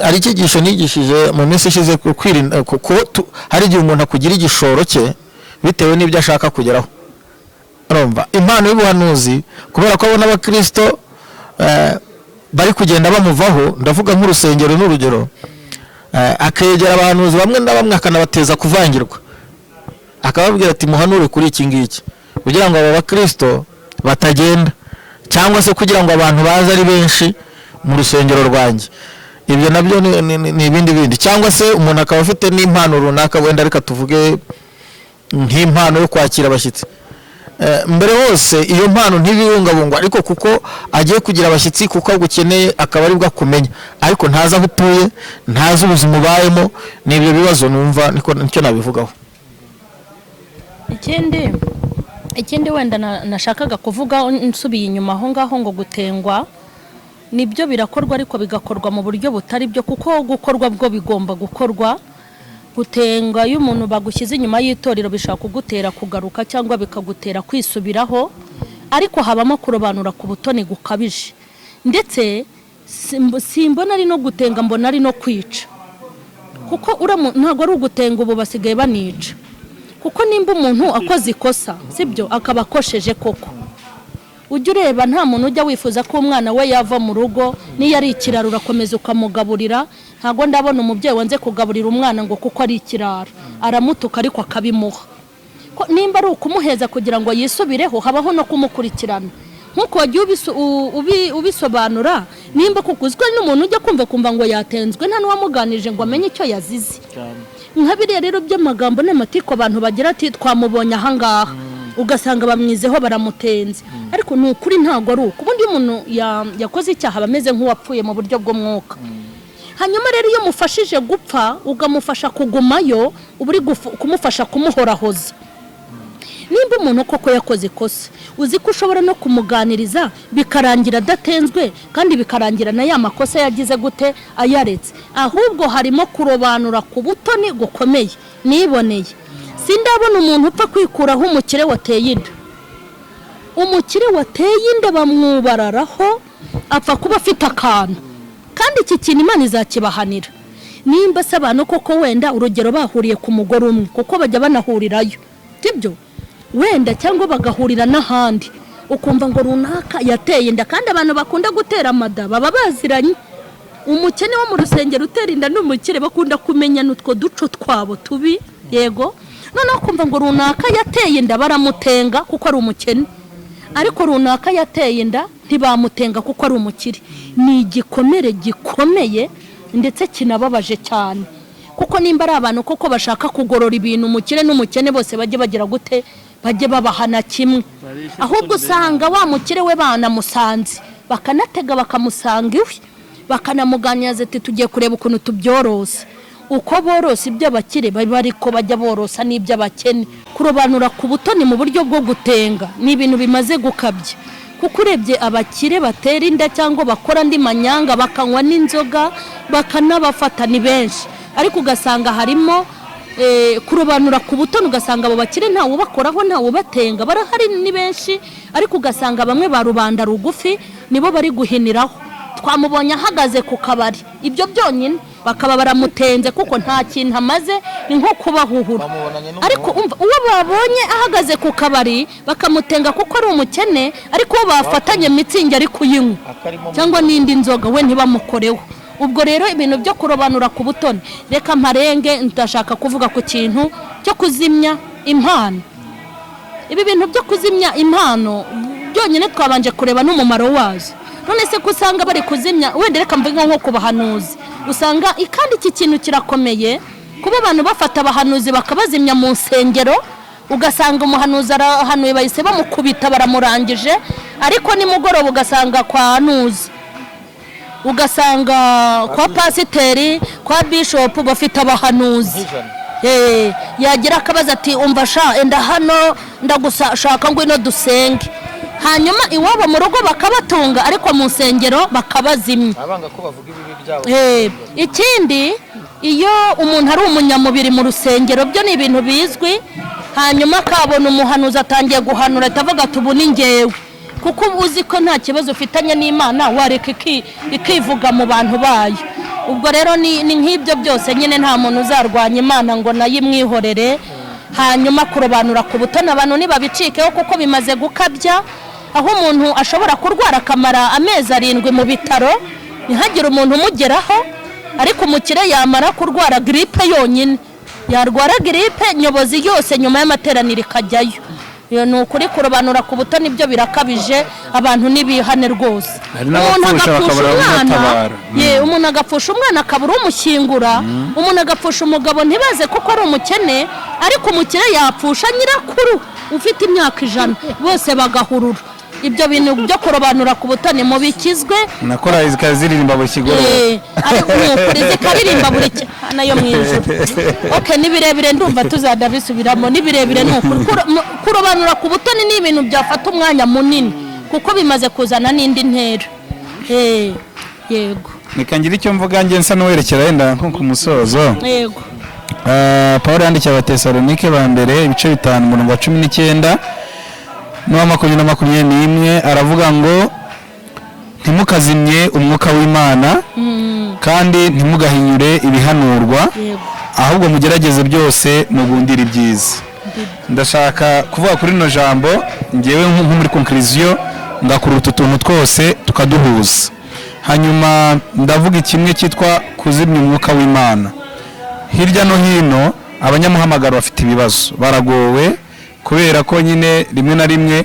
ari icyigisho nigishije mu minsi ishize kwirinda kuko hari igihe umuntu akugira igishoro cye bitewe n'ibyo ashaka kugeraho. Urumva impano y'ubuhanuzi kubera ko abona abakristo bari kugenda bamuvaho, ndavuga nk'urusengero n'urugero, akegera abahanuzi bamwe na bamwe akanabateza kuvangirwa, akababwira ati muhanure kuri iki ngiki kugira ngo aba bakristo batagenda, cyangwa se kugira ngo abantu baze ari benshi mu rusengero rwanjye. Ibyo nabyo ni ibindi, cyangwa se umuntu akaba afite n'impano runaka, wenda reka tuvuge nk'impano yo kwakira abashyitsi. Mbere hose iyo mpano ntibibungabungwa, ariko kuko agiye kugira abashyitsi, kuko agukeneye akaba aribwo akumenya, ariko ntazi aho utuye, ntazi ubuzima ubayemo. N'ibyo bibazo numva nicyo nabivugaho. Ikindi wenda nashakaga kuvuga nsubiye inyuma aho ngaho, ngo gutengwa nibyo birakorwa ariko bigakorwa mu buryo butari byo, kuko gukorwa bwo bigomba gukorwa. Gutenga iyo umuntu bagushyize inyuma y'itorero bishaka kugutera kugaruka cyangwa bikagutera kwisubiraho, ariko habamo kurobanura ku butoni gukabije. Ndetse simbona ari no gutenga, mbona ari no kwica, kuko ntabwo ari ugutenga, ubu basigaye banica. Kuko nimba umuntu akoze ikosa sibyo akaba akosheje koko, ujya ureba nta muntu ujya wifuza ko umwana we yava mu rugo, niyo ari ikiraro urakomeza ukamugaburira. Ntago ndabona umubyeyi wanze kugaburira umwana ngo kuko ari ikiraro, aramutuka ariko akabimuha. Nimba ari ukumuheza kugira ngo yisubireho, habaho no kumukurikirana nkuko wagiye ubisobanura. Nimba kukuzwe n'umuntu ujya kumva ngo yatenzwe, nta n'uwamuganije ngo amenye icyo yazize. Nkabiriya rero by'amagambo n'amatiko abantu bagira ati twamubonye ahangaha, ugasanga bamwizeho baramutenze, ariko ni ukuri ntago ari uko. Ubundi umuntu yakoze icyaha bameze nk'uwapfuye mu buryo bw'umwuka. Hanyuma rero iyo mufashije gupfa ugamufasha kugumayo, uba uri kumufasha kumuhorahoza. Nimba umuntu koko yakoze ikosa, uzi ko ushobora no kumuganiriza bikarangira adatenzwe, kandi bikarangira na ya makosa yagize gute ayaretse. Ahubwo harimo kurobanura ku butoni gukomeye niboneye. Sindabona umuntu upfa kwikuraho umukire wateye inda. Umukire wateye inda bamwubararaho, apfa kuba afite akantu, kandi iki kintu Imana izakibahanira. Nimba se abantu koko wenda urugero bahuriye ku mugore umwe, kuko bajya banahurirayo sibyo, wenda cyangwa bagahurira n'ahandi, ukumva ngo runaka yateye inda, kandi abantu bakunda gutera amada baba baziranye. Umukene wo mu rusengero utera inda n'umukire bakunda kumenya n'utwo duco twabo tubi, yego. Noneho kumva ngo runaka yateye inda baramutenga kuko ari umukene, ariko runaka yateye inda ntibamutenga kuko ari umukire. Ni igikomere gikomeye ndetse kinababaje cyane, kuko nimba ari abantu koko bashaka kugorora ibintu, umukire n'umukene bose bajye bagira gute, bajye babahana kimwe. Ahubwo usanga wa mukire we banamusanze bakanatega bakamusanga iwe, bakanamuganiriza ati tugiye kureba ukuntu tubyorosa. Uko borosa ibyo bakire ariko bajya borosa n'ibyo abakene. Kurobanura ku butoni mu buryo bwo gutenga ni ibintu bimaze gukabya, kuko urebye abakire batera inda cyangwa bakora andi manyanga, bakanywa n'inzoga, bakanabafata ni benshi, ariko ugasanga harimo kurobanura ku butoni, ugasanga abo bakire ntawe ubakoraho, ntawe ubatenga, barahari ni benshi, ariko ugasanga bamwe ba rubanda rugufi nibo bari guhiniraho. Twamubonye ahagaze ku kabari, ibyo byonyine bakaba baramutenze kuko nta kintu amaze, ni nko kubahuhura. Ariko uwo babonye ahagaze ku kabari bakamutenga kuko ari umukene, ariko uwo bafatanye mitsingi ari kuyinywa cyangwa n'indi nzoga we ntibamukoreho. Ubwo rero ibintu byo kurobanura ku butoni, reka mparenge, ndashaka kuvuga ku kintu cyo kuzimya impano. Ibi bintu byo kuzimya impano byonyine twabanje kureba n'umumaro wazo. None se kusanga bari kuzimya, wenda reka mvuga nko ku bahanuzi, usanga kandi iki kintu kirakomeye, kuba abantu bafata abahanuzi bakabazimya mu nsengero, ugasanga umuhanuzi arahanuye bahise bamukubita baramurangije, ariko nimugoroba ugasanga kwa hanuzi ugasanga kwa pasiteri kwa bishopu bafite abahanuzi yagira akabaza ati umva sha enda hano ndagushaka ngwino dusenge, hanyuma iwabo mu rugo bakabatunga ariko mu nsengero bakabazimya. Ikindi iyo umuntu ari umunyamubiri mu rusengero byo ni ibintu bizwi, hanyuma akabona umuhanuzi atangiye guhanura atavuga ati ubu ni njyewe, kuko uba uzi ko nta kibazo ufitanye n'Imana wareka ikivuga mu bantu bayo. Ubwo rero ni nk'ibyo byose nyine nta muntu uzarwanya Imana ngo nayimwihorere. Hanyuma kurobanura ku butoni abantu ntibabicikeho kuko bimaze gukabya, aho umuntu ashobora kurwara akamara amezi 7 mu bitaro ntihagire umuntu umugeraho, ariko umukire yamara kurwara gripe yonyine, yarwara gripe nyobozi yose nyuma y'amateraniro ikajyayo. Iyo ni ukuri kurobanura ku butoni byo birakabije, abantu nibihane rwose. Umuntu agapfusha umwana akabura umushyingura, umuntu agapfusha umugabo ntibaze kuko ari umukene, ariko umukire yapfusha nyirakuru ufite imyaka 100 bose bagahurura. Ibyo bintu byo kurobanura ku butoni mu bikizwe nakora izikaziririmba buri kigoro ariko n'ukuri zikaririmba buri nayo mwijuru. Ni birebire ndumva tuzada bisubiramo, ni birebire n'ukuri kurobanura ku butoni ni ibintu byafata umwanya munini kuko bimaze kuzana n'indi ntera. Yego nikangira icyo mvuga nge nsa n'uwerekera yenda nko ku musozo. Yego Pawulo yandikiye Abatesalonike ba mbere ibice 5 umurongo wa 19 n'uwa 20 aravuga ngo ntimukazimye umwuka w'Imana kandi ntimugahinyure ibihanurwa, ahubwo mugerageze byose mugundire ibyiza. Ndashaka kuvuga kuri no jambo ngewe nko muri conclusion ngakura utuntu twose tukaduhuza. Hanyuma ndavuga kimwe cyitwa kuzimya umwuka w'Imana. Hirya no hino abanyamuhamagaro bafite ibibazo, baragowe kubera ko nyine rimwe na rimwe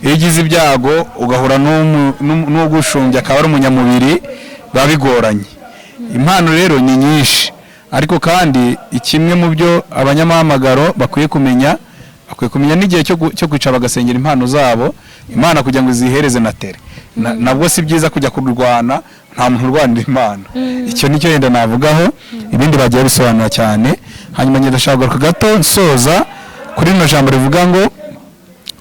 iyo ugize ibyago ugahura n'ugushumbya akaba ari umunyamubiri babigoranye. Impano rero ni nyinshi, ariko kandi ikimwe mu byo abanyamuhamagaro bakwiye kumenya n'igihe cyo kwicara bagasengera impano zabo Imana kugira ngo zihereze na tere. Nabwo si byiza kujya kurwana, nta muntu urwanira Imana. Icyo nicyo yenda navugaho, ibindi bagiye bisobanura cyane. Hanyuma ndashaka garuka gato nsoza kuri no jambo rivuga ngo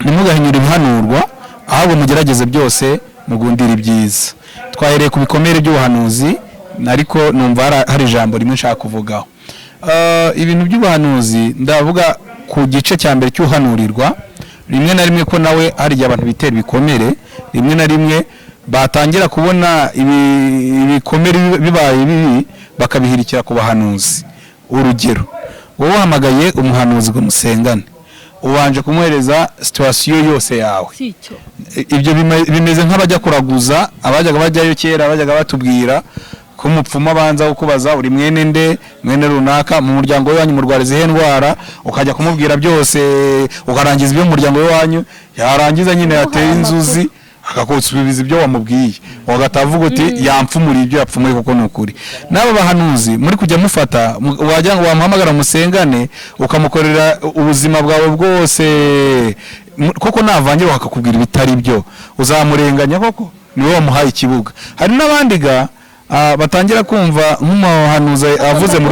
nimugahinyura ibihanurwa, ahubwo mugerageze byose mugundira ibyiza. Twahereye ku bikomere by'ubuhanuzi, ariko numva hari ijambo rimwe nshaka kuvugaho. Ibintu by'ubuhanuzi ndavuga ku gice cya mbere cy'uhanurirwa, rimwe na rimwe ko nawe hari abantu bitera ibikomere, rimwe na rimwe batangira kubona ibikomere bibaye bibi bakabihirikira ku bahanuzi. Urugero, wowe uhamagaye umuhanuzi ngo musengane, ubanje kumuhereza situation yose yawe. Ibyo bimeze nk'abajya kuraguza, abajyaga bajyayo kera abajyaga batubwira ko umupfumu abanza ukubaza uri mwene nde, mwene runaka, mu muryango wanyu murwarize he ndwara, ukajya kumubwira byose ukarangiza ibyo mu muryango wanyu, yarangiza nyine yateye inzuzi akakusubiza ibyo wamubwiye, wagatavuga uti yampfumuriye ibyo yapfumuye kuko nukuri. Naba bahanuzi muri kujya mufata wajya ngo wamuhamagara musengane ukamukorera ubuzima bwawe bwose, koko navangira bakakubwira ibitari byo, uzamurenganya koko niwe wamuhaye ikibuga. Hari n'abandi batangira kumva nk'umuhanuzi avuze mu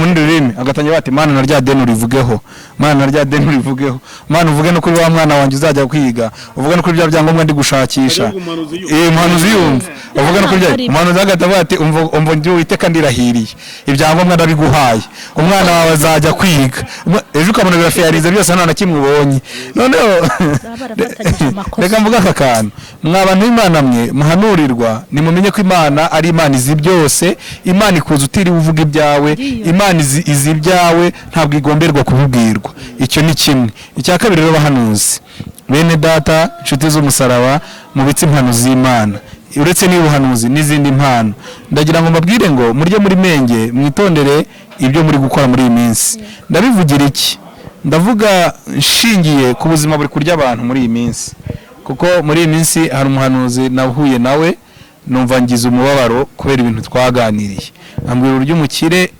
rundi rurimi agatangira bati Mana na rya deni urivugeho, Mana na rya deni urivugeho, Mana uvuge no kuri wa mwana wanjye uzajya kwiga, uvuge no kuri bya byangombwa ndi gushakisha. Umuhanuzi yumva uvuge no kuri bya umuhanuzi agatavuga ati umva ndi Uwiteka ndirahiriye, ibyangombwa ndabiguhaye, umwana wawe azajya kwiga. Ejo ukabona birafiyarize byose nta na kimwe ubonye. Noneho reka mvuga aka kantu, mw'abantu b'Imana mwe muhanurirwa, nimumenye ko Imana ari Imana izi byose, Imana ikuza utiriwe uvuga ibyawe, Imana izi ibyawe ntabwo igomberwa kubibwirwa. Icyo ni kimwe. Icya kabiri rero bahanuzi bene data inshuti z'umusaraba mu bitsi impano z'Imana, uretse n'ubuhanuzi n'izindi mpano, ndagira ngo mbabwire ngo murye muri menge mwitondere ibyo muri gukora muri iyi minsi. Ndabivugira iki? Ndavuga nshingiye ku buzima buri kurya abantu muri iyi minsi, kuko muri iyi minsi hari umuhanuzi nahuye nawe numva ngize umubabaro kubera ibintu twaganiriye. Ambwira uburyo umukire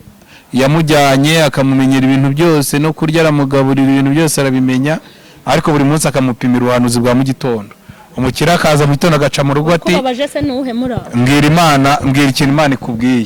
yamujyanye akamumenyera ibintu byose no kurya aramugaburira ibintu byose arabimenya, ariko buri munsi akamupimira ubuhanuzi bwa mu gitondo umukire akaza mu gitondo agaca mu rugo ati kubabaje se nuhe muri abo mbwira ikintu Imana ikubwiye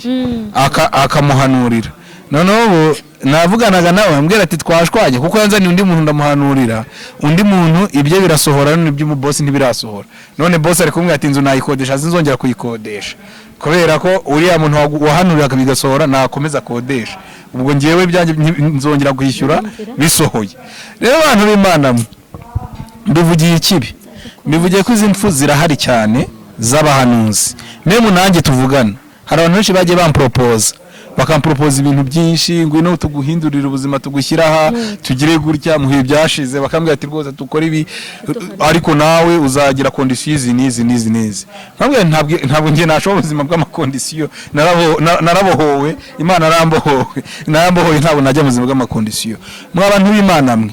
akamuhanurira noneho ubu navuganaga nawe ambwira ati twashwanye kuko yanzaniye undi muntu ndamuhanurira undi muntu ibyo birasohora n'ibyo mu boss ntibirasohora none boss ari kumwe ati inzu nayikodesha sinzongera kuyikodesha kubera ko uriya muntu wahanuriraga bigasohora nakomeza kodesha ubwo ngiyewe byanjye nzongera kwishyura bisohoye rero abantu b'Imana mbivugiye ikibi mbivugiye ko izi mfu zirahari cyane z'abahanuzi memu nanjye tuvugana hari abantu benshi bagiye bampropose bakampropose ibintu byinshi ngwino tuguhindurira ubuzima tugushyira aha tugire gutya muhiye byashize bakambwira ati rwose tukora ibi ariko nawe uzagira conditions nizi nkambwira ntabwo ngiye nashobora ubuzima bw'amakondisiyo narabohowe Imana narambohoye ntabwo najya mu buzima bw'amakondisiyo mwa abantu b'Imana mwe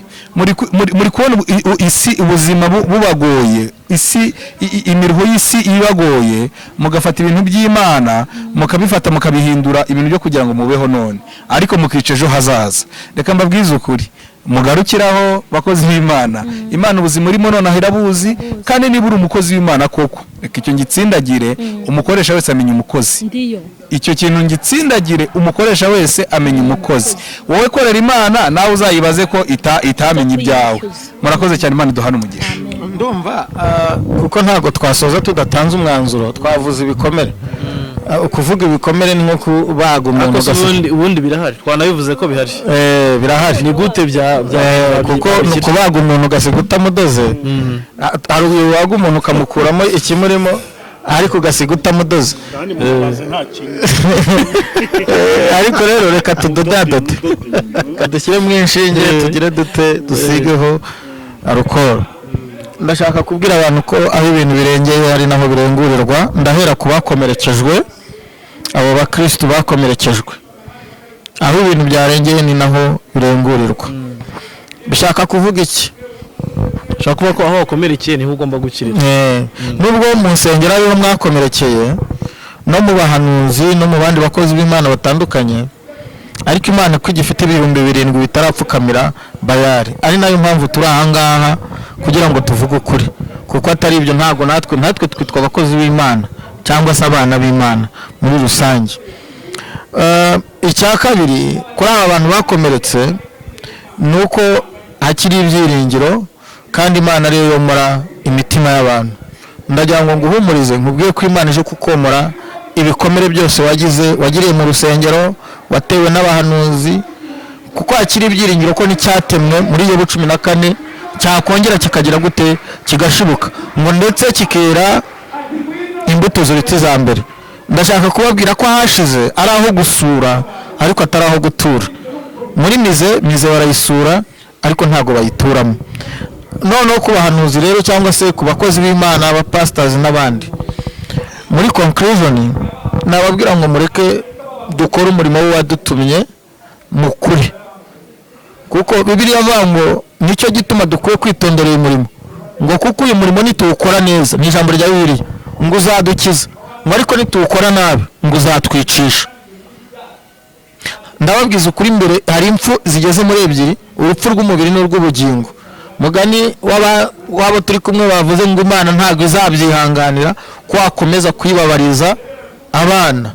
muri kubona isi ubuzima bubagoye isi imiruho y'isi ibagoye mugafata ibintu by'Imana mukabifata mukabihindura ibintu byo kugira ngo mubeho none ariko mukica ejo hazaza reka mbabwize ukuri mugarukiraho bakozi b'Imana Imana ubuzima urimo none ahirabuzi kandi niba uri umukozi w'Imana koko reka icyo ngitsindagire umukoresha wese amenya umukozi icyo kintu ngitsindagire umukoresha wese amenya umukozi wowe korera Imana nawe uzayibaze ko itamenye ibyawe murakoze cyane Imana duhana umugisha ndumva kuko ntago twasoza tudatanze umwanzuro twavuze ibikomere kuvuga ibikomere ni nko kubaga umuntu ubundi birahari twanabivuze ko bihari birahari ni gute kuko kubaga umuntu ugasiga utamudoze hari uwaga umuntu ukamukuramo ikimurimo ariko ugasiga utamudoze ariko rero reka tudodadote kadushyire mu inshinge tugire dute dusigeho alcohol ndashaka kubwira abantu ko aho ibintu birengeye ari naho birengurirwa ndahera ku bakomerekejwe abo bakristo bakomerekejwe aho ibintu byarengeye ni naho birengurirwa bishaka kuvuga iki bishaka kuvuga ko aho wakomerekeye niho ugomba gukirira nubwo mu nsengero ariho mwakomerekeye no mu bahanuzi no mu bandi bakozi b'Imana batandukanye ariko Imana ko igifite 7,000 bitarapfukamira Bayali ari nayo mpamvu turi ahangaha kugira ngo tuvuge ukuri kuko atari ibyo ntago natwe twitwa abakozi b'Imana cyangwa se abana b'Imana muri rusange icya kabiri kuri aba bantu bakomeretse nuko hakiri ibyiringiro kandi Imana ariyo yomora imitima y'abantu ndagira ngo nguhumurize nkubwiye ko Imana ije kukomora ibikomere byose wagiriye mu rusengero watewe n'abahanuzi kuko hakiri ibyiringiro ko n'icyatemwe muri Yobu 14 cyakongera kikagira gute kigashibuka ngo ndetse kikera imbuto z'ibiti za mbere ndashaka kubabwira ko hashize ari aho gusura ariko atari aho gutura muri mize barayisura ariko ntago bayituramo noneho ku bahanuzi rero cyangwa se ku bakozi b'Imana aba pastors n'abandi muri conclusion nababwira ngo mureke dukora umurimo wadutumye mukuri kuko Bibiliya avuga ngo nicyo gituma dukwiye kwitondera uyu murimo ngo kuko uyu murimo nituwukora neza ni ijambo rya Bibiliya ngo uzadukiza ngo ariko nituwukora nabi ngo uzatwicisha ndababwiza ukuri imbere hari impfu zigeze muri ebyiri urupfu rw'umubiri n'urw'ubugingo mugani wabo turi kumwe bavuze ngo Imana ntago izabyihanganira ko akomeza kwibabariza abana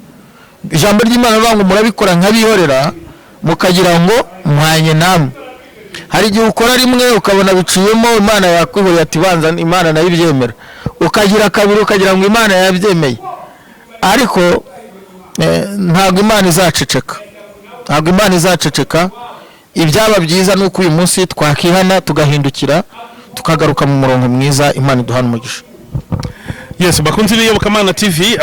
ijambo ry'Imana rivuga ngo murabikora nk'abihorera mukagira ngo mwanye namwe hari igihe ukora rimwe ukabona biciyemo Imana yakwihoreye ati banza Imana nayo ibyemera ukagira kabiri ukagira ngo Imana yabyemeye ariko ntago Imana izaceceka ibyaba byiza nuko uyu munsi twakihana tugahindukira tukagaruka mu murongo mwiza Imana iduhana umugisha Yes, bakunzi b'Iyobokamana TV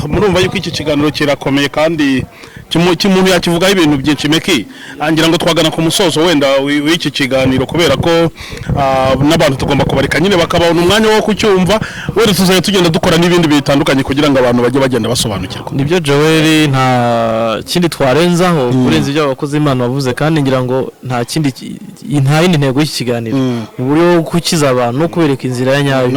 murumva yuko iki kiganiro kirakomeye kandi cy'umuntu yakivugaho ibintu byinshi meki angira ngo twagana ku musozo wenda w'iki kiganiro kubera ko n'abantu tugomba kubarika nyine bakabona umwanya wo kucyumva wenda tuzaye tugenda dukora n'ibindi bitandukanye kugira ngo abantu bajye bagenda basobanukirwa nibyo Joel nta kindi twarenzaho kurenza ibyo abakozi b'Imana bavuze kandi ngira ngo nta yindi ntego y'iki kiganiro uburyo bwo gukiza abantu no kubereka inzira ya nyayo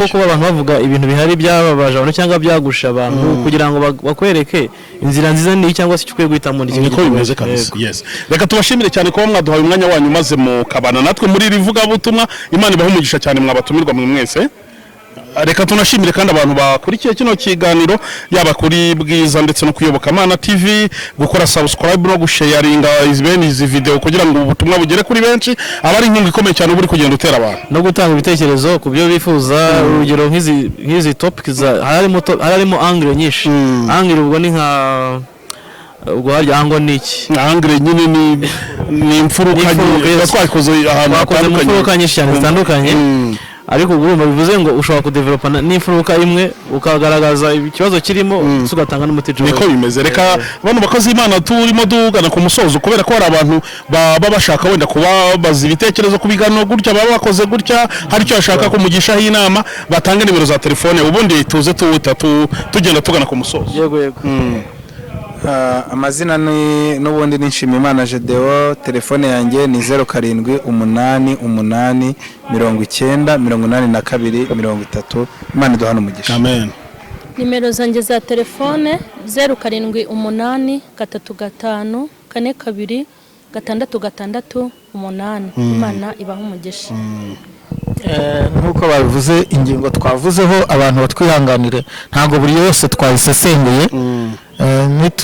kuko abantu bavuga ibintu bihari byababaje abantu cyangwa byagusha abantu kugira ngo bakwereke inzira nziza ni cyangwa se cyukwiye guhitamo ndi niko bimeze kabisa. Yes, reka tubashimire cyane ko mwaduhaye umwanya wanyu maze mu kabana natwe muri rivuga butumwa Imana ibahe umugisha cyane mwabatumirwa mwe mwese reka tunashimire kandi abantu bakurikiye kino kiganiro yaba kuri Bwiza ndetse no kuyoboka Mana TV gukora subscribe no gusharinga izi video kugira ngo ubutumwa bugere kuri benshi abari inkunga ikomeye cyane uburi kugenda utera abantu no gutanga ibitekerezo ku byo bifuza urugero nk'izi topics harimo angle nyinshi angle ubwo ni nka ubwo harya ango niki angle nyine ni imfuruka twakoze ahantu hatandukanye nyinshi cyane zitandukanye ariko urumva bivuze ngo ushobora kudevelopa n'imfuruka imwe ukagaragaza ikibazo kirimo ugatanga n'umuti niko bimeze reka bano bakozi Imana turimo dugana ku musozo kubera ko hari abantu baba bashaka wenda kuba bazi ibitekerezo ku biganiro gutya baba bakoze gutya hari icyo bashaka kumugishaho inama batanga nimero za telefone ubundi tuze tugenda tugana ku musozo. Yego amazina n'ubundi ni Nshimiyimana Gedeon, telefone yanjye ni 0788908230. Imana iduhane umugisha. Amen. Nimero zanjye za telefone 0788454268. Imana ibaha umugisha. Nkuko babivuze ingingo twavuzeho abantu batwihanganire ntago buri yose twayisesenguye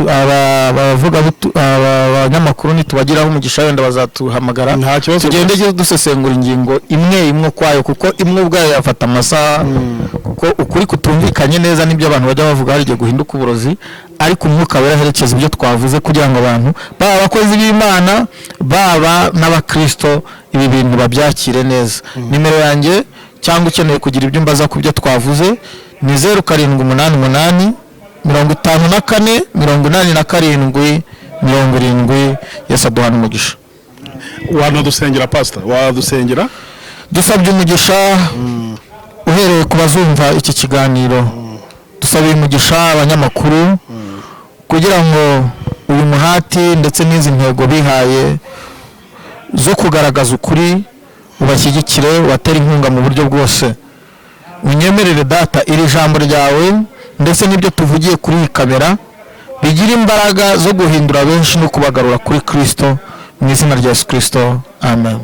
abavuga abanyamakuru nitubagiraho umugisha wenda bazatuhamagara tugende dusesengura ingingo imwe kwayo kuko imwe ubwayo yafata amasaha kuko ukuri kutumvikanye neza nibyo abantu bajya bavuga hari guhinduka uburozi ariko umwuka wera herekeza ibyo twavuze kugira ngo abantu baba abakozi b'Imana baba n'abakristo ibi bintu babyakire neza. Nimero yanjye cyangwa ukeneye kugira ibyo mbaza ku byo twavuze ni 0788 54 87 70. Yesu aduhane umugisha. Wanadusengera pastor wadusengera dusabye umugisha uhereye ku bazumva iki kiganiro dusabye umugisha abanyamakuru kugira ngo uyu muhati ndetse n'izi ntego bihaye zo kugaragaza ukuri ubashyigikire watera inkunga mu buryo bwose. Unyemerere data iri jambo ryawe ndetse n'ibyo tuvugiye kuri iyi kamera bigira imbaraga zo guhindura benshi no kubagarura kuri Kristo mu izina rya Yesu Kristo. Amen.